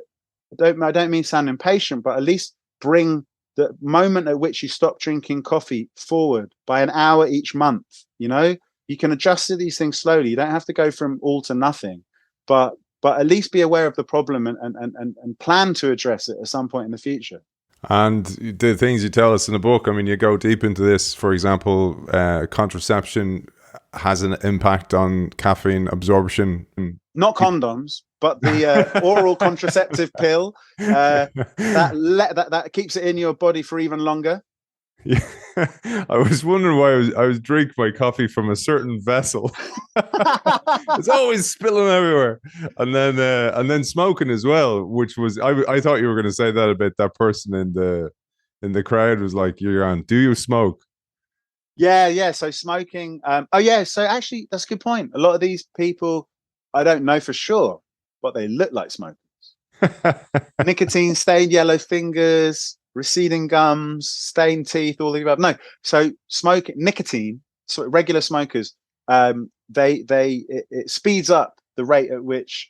don't mean sound impatient, but at least bring the moment at which you stop drinking coffee forward by an hour each month. You can adjust to these things slowly. You don't have to go from all to nothing, but at least be aware of the problem and plan to address it at some point in the future. And the things you tell us in the book, I mean, you go deep into this. For example, contraception has an impact on caffeine absorption. Not condoms, but the oral contraceptive pill that keeps it in your body for even longer. Yeah, I was wondering why I was drinking my coffee from a certain vessel. It's always spilling everywhere, and then smoking as well, which was I thought you were going to say that about that person in the crowd was like, "You're on. Do you smoke?" Yeah. So smoking. So actually, that's a good point. A lot of these people, I don't know for sure, but they look like smokers. Nicotine stained yellow fingers, receding gums, stained teeth, all the above. No, so smoking, nicotine, so regular smokers, it speeds up the rate at which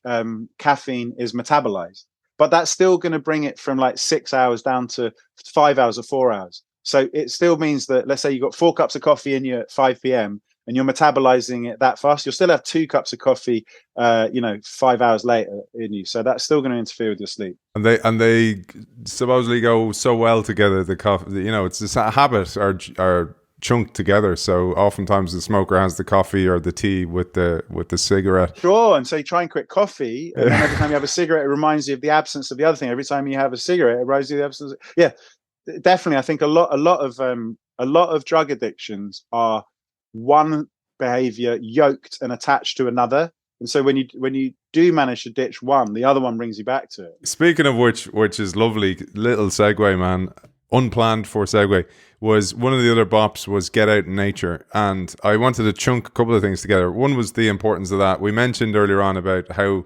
caffeine is metabolized, but that's still going to bring it from like 6 hours down to 5 hours or 4 hours. So it still means that, let's say you got 4 cups of coffee in you at 5 p.m. and you're metabolizing it that fast, you'll still have 2 cups of coffee, 5 hours later in you. So that's still going to interfere with your sleep. And they supposedly go so well together. The coffee, it's this habit are chunked together. So oftentimes the smoker has the coffee or the tea with the cigarette. Sure. And so you try and quit coffee, and then every time you have a cigarette, it reminds you of the absence of the other thing. Every time you have a cigarette, it reminds you of the absence. Yeah, definitely. I think a lot of drug addictions are one behavior yoked and attached to another. And so when you do manage to ditch one, the other one brings you back to it. Speaking of which is lovely little segue, man. Unplanned for segue was one of the other bops was get out in nature, and I wanted to chunk a couple of things together. One was the importance of that. We mentioned earlier on about how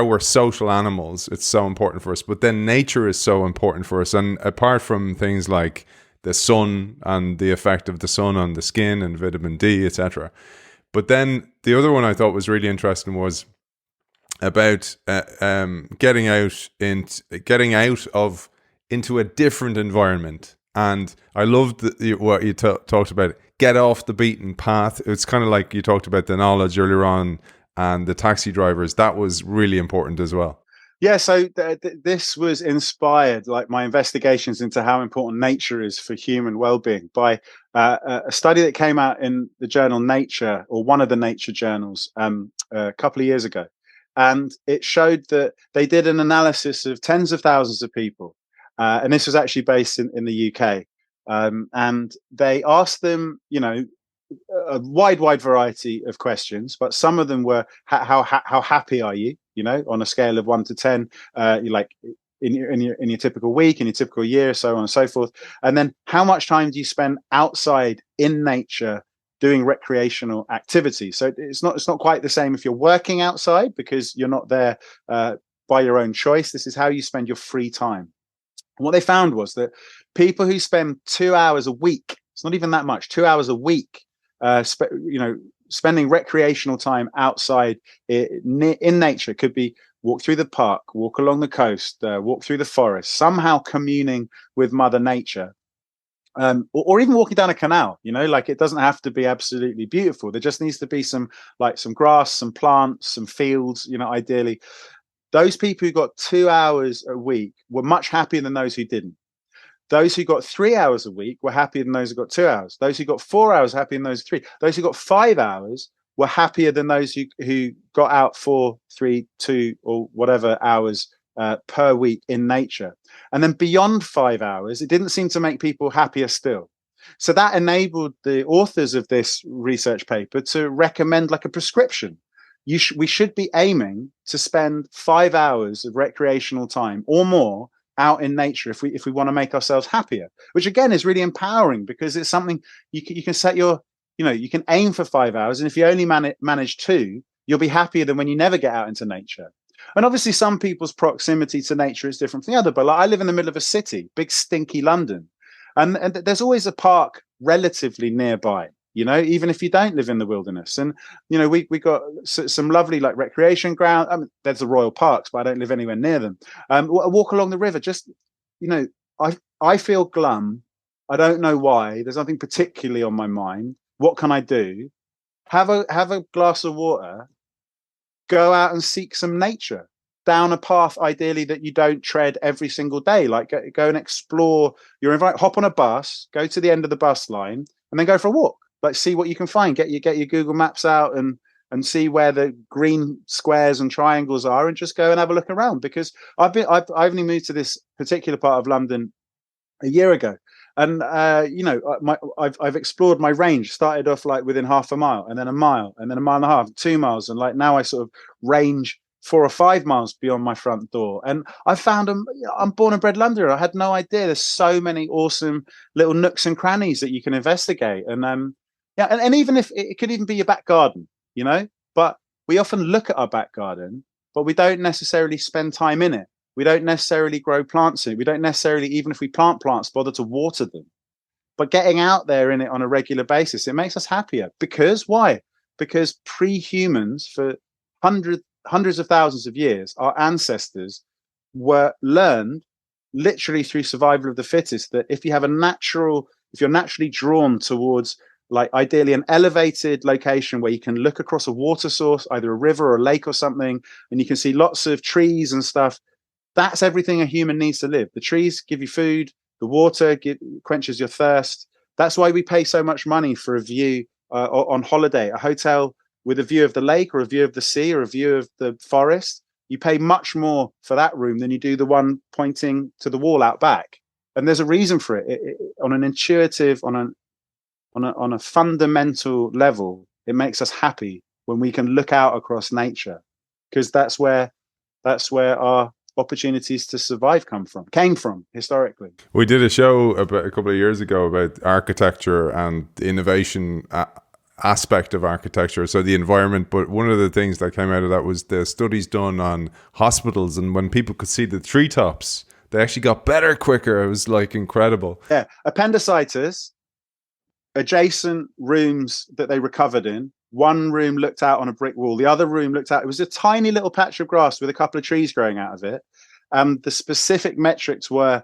we're social animals. It's so important for us, but then nature is so important for us. And apart from things like the sun and the effect of the sun on the skin and vitamin D, etc. But then the other one I thought was really interesting was about getting out into a different environment. And I loved what you talked about. Get off the beaten path. It's kind of like you talked about the knowledge earlier on and the taxi drivers. That was really important as well. Yeah, so this was inspired, like my investigations into how important nature is for human well-being, by a study that came out in the journal Nature, or one of the Nature journals, a couple of years ago. And it showed that they did an analysis of tens of thousands of people. And this was actually based in the UK. And they asked them, a wide variety of questions, but some of them were how happy are you? You know, on a scale of 1 to 10, you like in your typical week, in your typical year, so on and so forth. And then how much time do you spend outside in nature doing recreational activities? So it's not quite the same if you're working outside, because you're not there by your own choice. This is how you spend your free time. And what they found was that people who spend 2 hours a week, it's not even that much, 2 hours a week, spending recreational time outside in nature, could be walk through the park, walk along the coast, walk through the forest, somehow communing with Mother Nature, or even walking down a canal. You know, like, it doesn't have to be absolutely beautiful. There just needs to be some grass, some plants, some fields. You know, ideally, those people who got 2 hours a week were much happier than those who didn't. Those who got 3 hours a week were happier than those who got 2 hours. Those who got 4 hours happier than those 3. Those who got 5 hours were happier than those who got out 4, 3, 2, or whatever hours per week in nature. And then beyond 5 hours, it didn't seem to make people happier still. So that enabled the authors of this research paper to recommend like a prescription. We should be aiming to spend 5 hours of recreational time or more out in nature if we want to make ourselves happier, which again is really empowering, because it's something you can set your, you can aim for 5 hours, and if you only manage 2, you'll be happier than when you never get out into nature. And obviously some people's proximity to nature is different from the other, but like, I live in the middle of a city, big stinky London, and there's always a park relatively nearby, even if you don't live in the wilderness. And we got some lovely like recreation ground. I mean, there's the royal parks, but I don't live anywhere near them. Walk along the river. Just I feel glum. I don't know why. There's nothing particularly on my mind. What can I do? Have a glass of water. Go out and seek some nature down a path, ideally that you don't tread every single day. Like go and explore. Hop on a bus, go to the end of the bus line, and then go for a walk. Like, see what you can find. Get your Google Maps out and see where the green squares and triangles are, and just go and have a look around. Because I've only moved to this particular part of London a year ago, and I've explored my range. Started off like within half a mile, and then a mile, and then a mile and a half, 2 miles, and like now I sort of range 4 or 5 miles beyond my front door. And I found I'm born and bred Londoner. I had no idea there's so many awesome little nooks and crannies that you can investigate. And and even if it could even be your back garden, but we often look at our back garden, but we don't necessarily spend time in it. We don't necessarily grow plants in it. We don't necessarily, even if we plant plants, bother to water them. But getting out there in it on a regular basis, it makes us happier. Because why? Because pre-humans, for hundreds of thousands of years, our ancestors were learned literally through survival of the fittest, that if you're naturally drawn towards, like, ideally an elevated location where you can look across a water source, either a river or a lake or something, and you can see lots of trees and stuff, that's everything a human needs to live. The trees give you food, the water quenches your thirst. That's why we pay so much money for a view on holiday, a hotel with a view of the lake or a view of the sea or a view of the forest. You pay much more for that room than you do the one pointing to the wall out back. And there's a reason for it. On an intuitive, on a fundamental level, it makes us happy when we can look out across nature, because that's where our opportunities to survive came from historically. We did a show about a couple of years ago about architecture and the innovation aspect of architecture, so the environment. But one of the things that came out of that was the studies done on hospitals, and when people could see the treetops, they actually got better quicker. It was like incredible. Yeah, appendicitis, adjacent rooms that they recovered in. One room looked out on a brick wall. The other room looked out. It was a tiny little patch of grass with a couple of trees growing out of it. The specific metrics were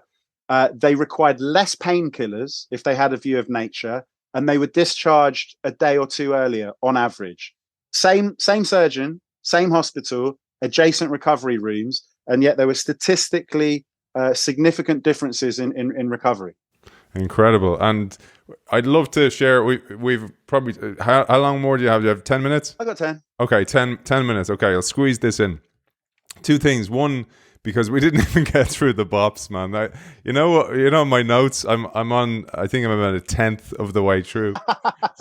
they required less painkillers if they had a view of nature, and they were discharged a day or two earlier on average. Same surgeon, same hospital, adjacent recovery rooms, and yet there were statistically significant differences in recovery. Incredible. And I'd love to share. We've probably how long more do you have? Do you have 10 minutes? I got 10. Okay, 10 minutes. Okay, I'll squeeze this in. Two things. One, because we didn't even get through the bops, man. You know what? You know my notes. I'm on. I think I'm about a tenth of the way through.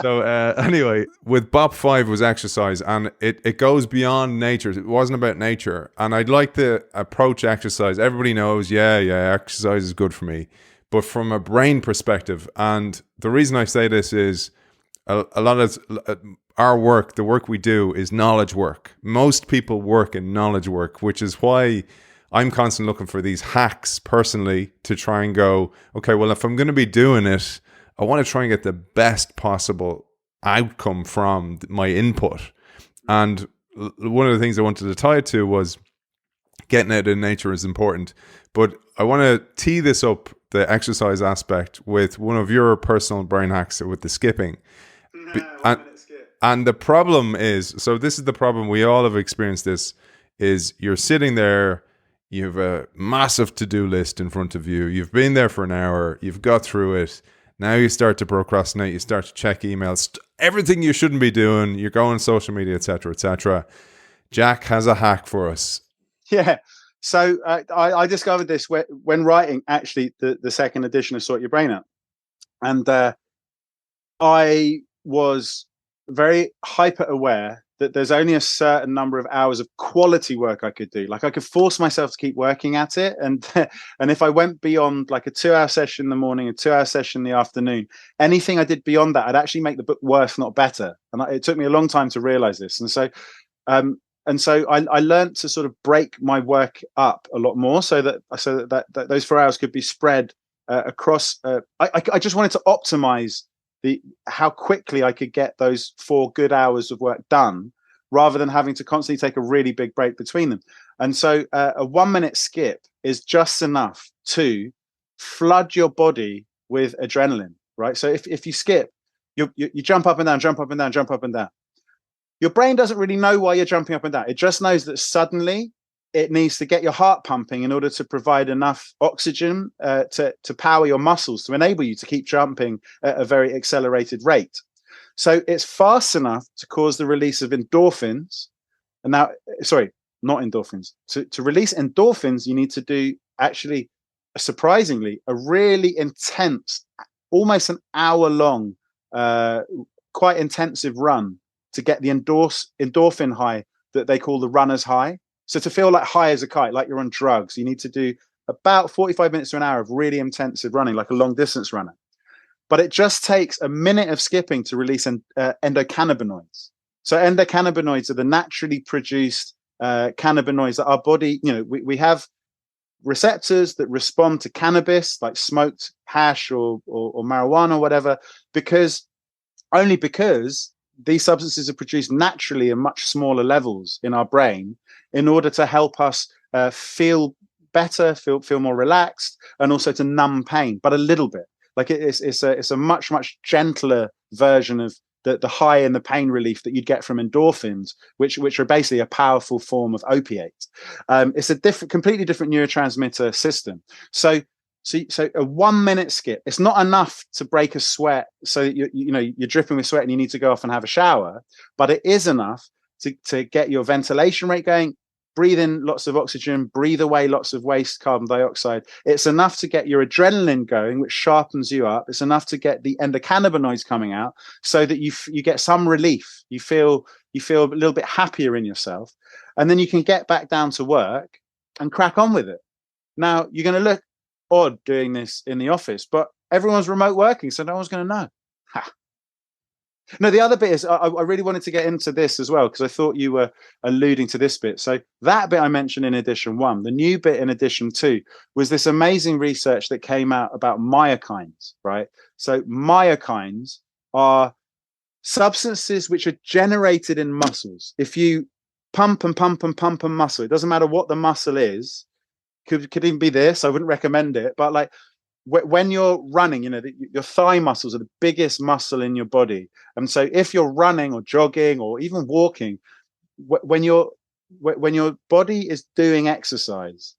So anyway, with Bop 5 was exercise, and it goes beyond nature. It wasn't about nature, and I'd like to approach exercise. Everybody knows, yeah, exercise is good for me, but from a brain perspective, and the reason I say this is a lot of our work, the work we do, is knowledge work. Most people work in knowledge work, which is why I'm constantly looking for these hacks personally to try and go, okay, well, if I'm going to be doing it, I want to try and get the best possible outcome from my input. And one of the things I wanted to tie it to was getting out in nature is important. But I want to tee this up, the exercise aspect, with one of your personal brain hacks with the skipping. And the problem is, so this is the problem, we all have experienced this, is you're sitting there, you have a massive to-do list in front of you, you've been there for an hour, you've got through it, now you start to procrastinate, you start to check emails, everything you shouldn't be doing, you're going on social media, etc., etc. Jack has a hack for us. Yeah. So I discovered this when writing, actually, the second edition of Sort Your Brain Out. And I was very hyper aware that there's only a certain number of hours of quality work I could do. Like I could force myself to keep working at it. And if I went beyond like a 2-hour session in the morning, a 2-hour session in the afternoon, anything I did beyond that, I'd actually make the book worse, not better. And it took me a long time to realize this. And so I learned to sort of break my work up a lot more so that those 4 hours could be spread across. I just wanted to optimize how quickly I could get those 4 good hours of work done, rather than having to constantly take a really big break between them. And so a 1-minute skip is just enough to flood your body with adrenaline, right? So if you skip, you jump up and down, jump up and down, jump up and down. Your brain doesn't really know why you're jumping up and down. It just knows that suddenly it needs to get your heart pumping in order to provide enough oxygen to power your muscles, to enable you to keep jumping at a very accelerated rate. So it's fast enough to cause the release of endorphins. And now, sorry, not endorphins. To release endorphins, you need to do, actually, surprisingly, a really intense, almost an hour-long, quite intensive run to get the endorphin high that they call the runner's high. So to feel like high as a kite, like you're on drugs, you need to do about 45 minutes to an hour of really intensive running, like a long distance runner. But it just takes a minute of skipping to release endocannabinoids. So endocannabinoids are the naturally produced cannabinoids that our body, we have receptors that respond to cannabis, like smoked hash or marijuana or whatever, because these substances are produced naturally in much smaller levels in our brain in order to help us feel better, feel more relaxed, and also to numb pain, but a little bit. Like it's a much, much gentler version of the high and the pain relief that you'd get from endorphins, which are basically a powerful form of opiate. It's a completely different neurotransmitter system. So a 1-minute skip, it's not enough to break a sweat so that you're dripping with sweat and you need to go off and have a shower, but it is enough to get your ventilation rate going, breathe in lots of oxygen, breathe away lots of waste carbon dioxide. It's enough to get your adrenaline going, which sharpens you up. It's enough to get the endocannabinoids coming out so that you get some relief. You feel a little bit happier in yourself, and then you can get back down to work and crack on with it. Now, you're going to look odd doing this in the office, but everyone's remote working, so no one's going to know. Ha. No, the other bit is I really wanted to get into this as well, because I thought you were alluding to this bit. So that bit I mentioned in edition 1, the new bit in edition 2 was this amazing research that came out about myokines, right? So myokines are substances which are generated in muscles. If you pump and pump and pump a muscle, it doesn't matter what the muscle is, could even be this, I wouldn't recommend it, but like when you're running, your thigh muscles are the biggest muscle in your body. And so if you're running or jogging or even walking, when your body is doing exercise,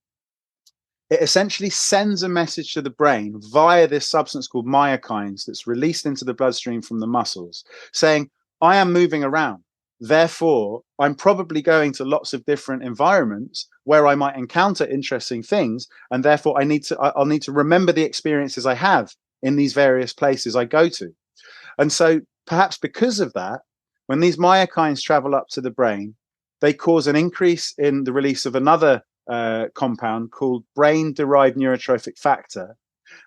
it essentially sends a message to the brain via this substance called myokines that's released into the bloodstream from the muscles, saying, I am moving around. Therefore, I'm probably going to lots of different environments where I might encounter interesting things, and therefore I'll need to remember the experiences I have in these various places I go to. And so perhaps because of that, when these myokines travel up to the brain, they cause an increase in the release of another compound called brain-derived neurotrophic factor.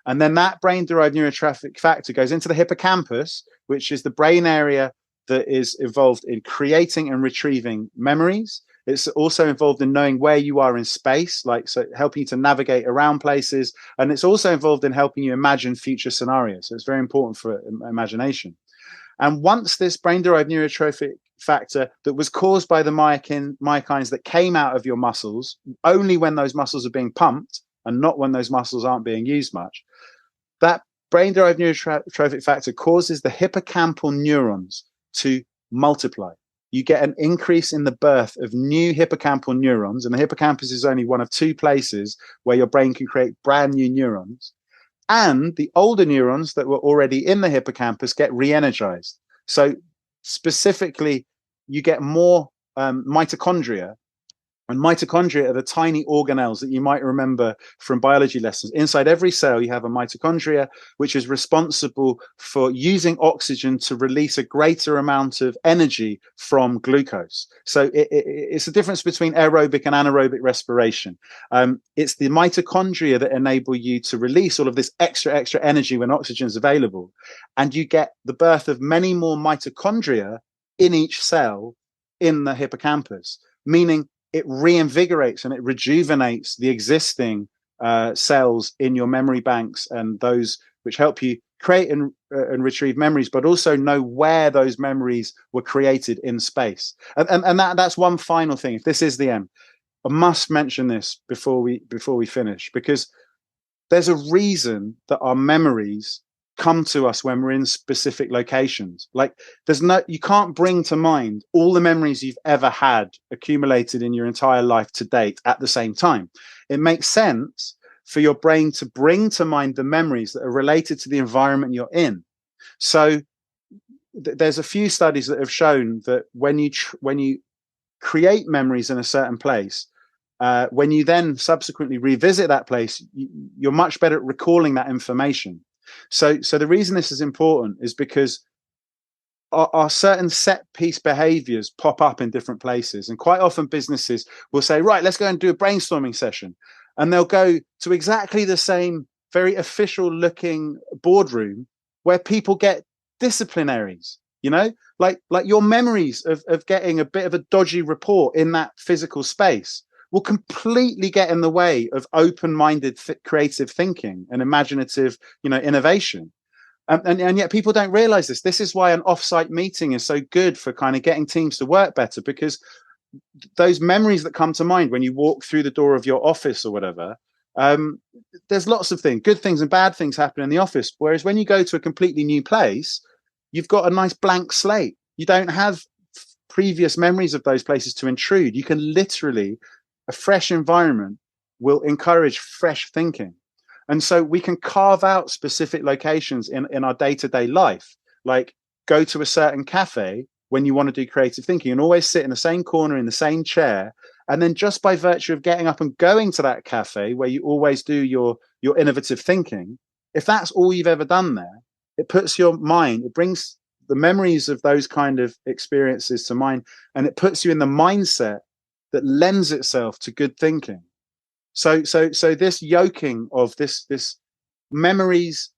And then that brain-derived neurotrophic factor goes into the hippocampus, which is the brain area that is involved in creating and retrieving memories. It's also involved in knowing where you are in space, like so helping you to navigate around places. And it's also involved in helping you imagine future scenarios. So it's very important for imagination. And once this brain-derived neurotrophic factor that was caused by the myokines that came out of your muscles, only when those muscles are being pumped and not when those muscles aren't being used much, that brain-derived neurotrophic factor causes the hippocampal neurons to multiply. You get an increase in the birth of new hippocampal neurons, and the hippocampus is only one of two places where your brain can create brand new neurons. And the older neurons that were already in the hippocampus get re-energized. So specifically, you get more mitochondria. And mitochondria are the tiny organelles that you might remember from biology lessons. Inside every cell, you have a mitochondria, which is responsible for using oxygen to release a greater amount of energy from glucose. So it's the difference between aerobic and anaerobic respiration. It's the mitochondria that enable you to release all of this extra energy when oxygen is available. And you get the birth of many more mitochondria in each cell in the hippocampus, meaning it reinvigorates and it rejuvenates the existing cells in your memory banks and those which help you create and retrieve memories, but also know where those memories were created in space. And that's one final thing. If this is the end, I must mention this before we finish, because there's a reason that our memories come to us when we're in specific locations. Like you can't bring to mind all the memories you've ever had accumulated in your entire life to date at the same time. It makes sense for your brain to bring to mind the memories that are related to the environment you're in. So there's a few studies that have shown that when you create memories in a certain place, when you then subsequently revisit that place, you're much better at recalling that information. So the reason this is important is because our certain set piece behaviors pop up in different places. And quite often businesses will say, right, let's go and do a brainstorming session. And they'll go to exactly the same very official looking boardroom where people get disciplinaries, like your memories of getting a bit of a dodgy report in that physical space will completely get in the way of open-minded creative thinking and imaginative innovation. And yet people don't realize this. This is why an off-site meeting is so good for kind of getting teams to work better, because those memories that come to mind when you walk through the door of your office or whatever, there's lots of things, good things and bad things happen in the office. Whereas when you go to a completely new place, you've got a nice blank slate. You don't have previous memories of those places to intrude. You can literally, a fresh environment will encourage fresh thinking. And so we can carve out specific locations in our day-to-day life, like go to a certain cafe when you want to do creative thinking and always sit in the same corner in the same chair. And then just by virtue of getting up and going to that cafe where you always do your innovative thinking, if that's all you've ever done there, it puts your mind, it brings the memories of those kind of experiences to mind, and it puts you in the mindset that lends itself to good thinking. So this yoking of this memories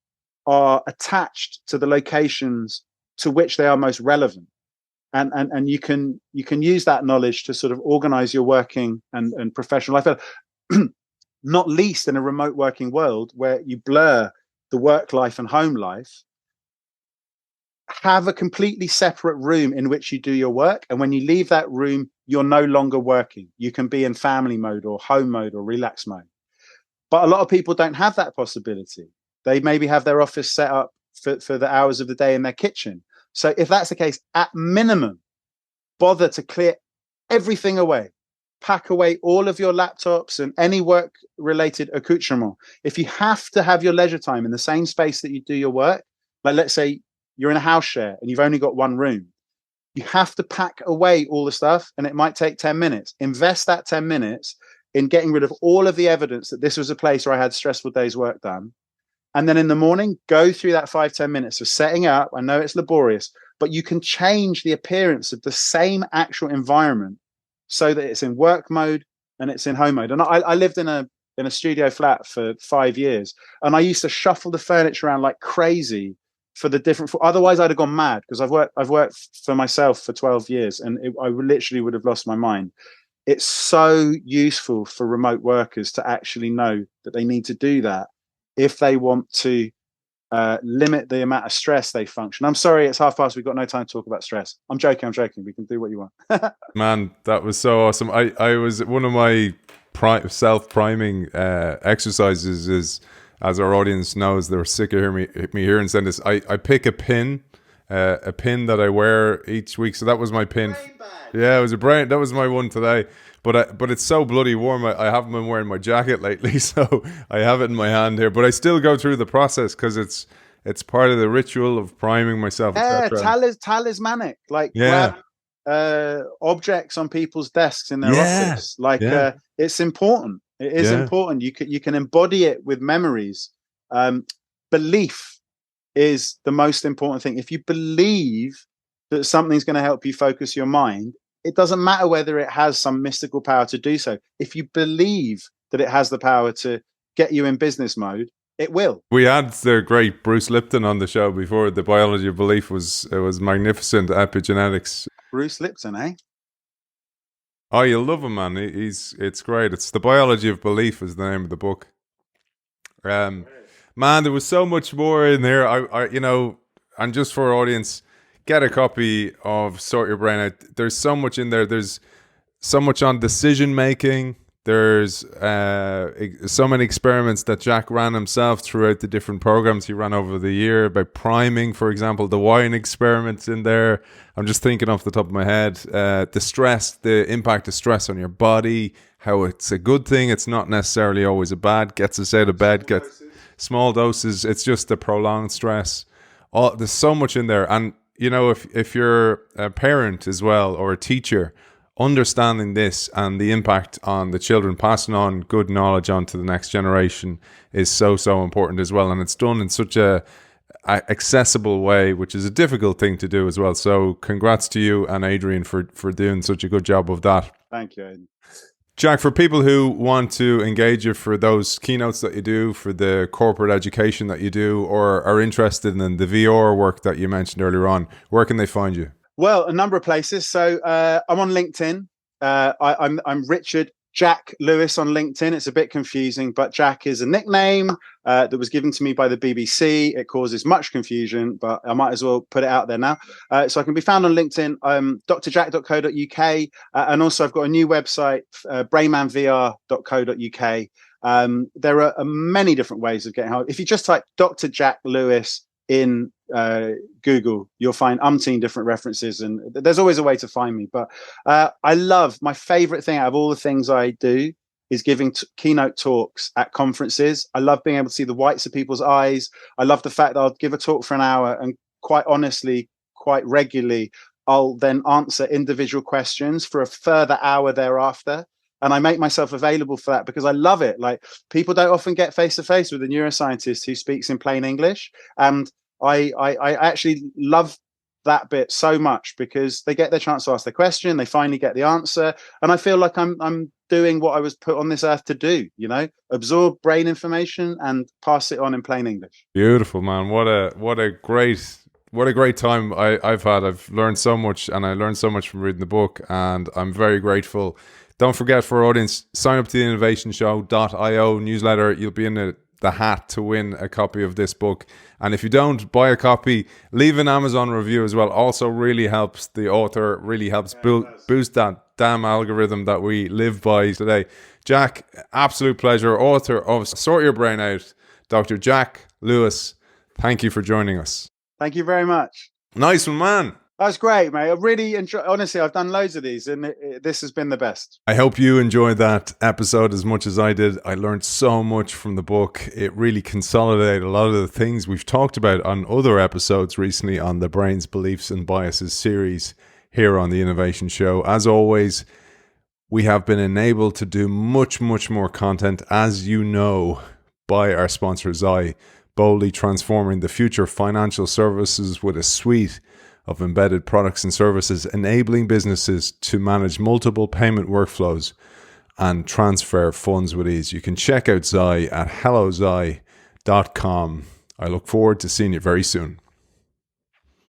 are attached to the locations to which they are most relevant. And you can use that knowledge to sort of organize your working and professional life, not least in a remote working world where you blur the work life and home life. Have a completely separate room in which you do your work. And when you leave that room, you're no longer working. You can be in family mode or home mode or relax mode. But a lot of people don't have that possibility. They maybe have their office set up for the hours of the day in their kitchen. So if that's the case, at minimum, bother to clear everything away. Pack away all of your laptops and any work-related accoutrement. If you have to have your leisure time in the same space that you do your work, like let's say you're in a house share and you've only got one room, You have to pack away all the stuff, and it might take 10 minutes. Invest that 10 minutes in getting rid of all of the evidence that this was a place where I had stressful days work done. And then in the morning, go through that 5-10 minutes of setting up. I know it's laborious, but you can change the appearance of the same actual environment so that it's in work mode and it's in home mode. And I lived in a studio flat for 5 years, and I used to shuffle the furniture around like crazy for the different. Otherwise, I'd have gone mad, because I've worked for myself for 12 years, and I literally would have lost my mind. It's so useful for remote workers to actually know that they need to do that if they want to limit the amount of stress they function. I'm sorry, it's 5:30. We've got no time to talk about stress. I'm joking. We can do what you want. Man, that was so awesome. I was, one of my self-priming exercises is, as our audience knows, they're sick of hearing me here and saying this, I pick a pin that I wear each week. So that was my pin. Yeah, it was that was my one today. But it's so bloody warm. I haven't been wearing my jacket lately, so I have it in my hand here. But I still go through the process because it's part of the ritual of priming myself. Yeah, talismanic. Like, grab objects on people's desks in their office. Like, it's important. It is important. You can embody it with memories. Belief is the most important thing. If you believe that something's going to help you focus your mind, it doesn't matter whether it has some mystical power to do so. If you believe that it has the power to get you in business mode, it will. We had the great Bruce Lipton on the show before. The biology of belief was magnificent. Epigenetics. Bruce Lipton, eh? Oh, you'll love him, man. It's great. It's The Biology of Belief is the name of the book. Man, there was so much more in there. And just for our audience, get a copy of Sort Your Brain Out. There's so much in there. There's so much on decision making. There's so many experiments that Jack ran himself throughout the different programs he ran over the year about priming, for example. The wine experiments in there. I'm just thinking off the top of my head. The impact of stress on your body, how it's a good thing. It's not necessarily always a bad. Gets us out of bed. Gets small doses. It's just a prolonged stress. There's so much in there. And if you're a parent as well, or a teacher, understanding this and the impact on the children, passing on good knowledge on to the next generation is so important as well. And it's done in such a accessible way, which is a difficult thing to do as well. So congrats to you and Adrian for doing such a good job of that. Thank you, Aidan. Jack, for people who want to engage you for those keynotes that you do, for the corporate education that you do, or are interested in the VR work that you mentioned earlier on, where can they find you? Well, a number of places. So I'm on LinkedIn. I'm Richard Jack Lewis on LinkedIn. It's a bit confusing, but Jack is a nickname that was given to me by the BBC. It causes much confusion, but I might as well put it out there now. So I can be found on LinkedIn, drjack.co.uk. And also I've got a new website, brainmanvr.co.uk. There are many different ways of getting hold. If you just type Dr. Jack Lewis in Google, you'll find umpteen different references, and there's always a way to find me. But I love, my favorite thing out of all the things I do is giving keynote talks at conferences. I love being able to see the whites of people's eyes. I love the fact that I'll give a talk for an hour, and quite honestly, quite regularly, I'll then answer individual questions for a further hour thereafter. And I make myself available for that because I love it. Like, people don't often get face to face with a neuroscientist who speaks in plain English. And I actually love that bit so much because they get their chance to ask their question. They finally get the answer. And I feel like I'm doing what I was put on this earth to do, absorb brain information and pass it on in plain English. Beautiful, man. What a great time I've had. I've learned so much, and I learned so much from reading the book, and I'm very grateful. Don't forget, for our audience, sign up to the innovationshow.io newsletter. You'll be in the hat to win a copy of this book. And if you don't, buy a copy, leave an Amazon review as well. Also really helps the author, really helps boost that damn algorithm that we live by today. Jack, absolute pleasure. Author of Sort Your Brain Out, Dr. Jack Lewis. Thank you for joining us. Thank you very much. Nice one, man. That's great, mate. I really enjoy. Honestly, I've done loads of these, and this has been the best. I hope you enjoyed that episode as much as I did. I learned so much from the book. It really consolidated a lot of the things we've talked about on other episodes recently on the Brains, Beliefs and Biases series here on the Innovation Show. As always, we have been enabled to do much, much more content, as you know, by our sponsor Zai, boldly transforming the future of financial services with a suite of embedded products and services, enabling businesses to manage multiple payment workflows and transfer funds with ease. You can check out Zai at hellozai.com. I look forward to seeing you very soon.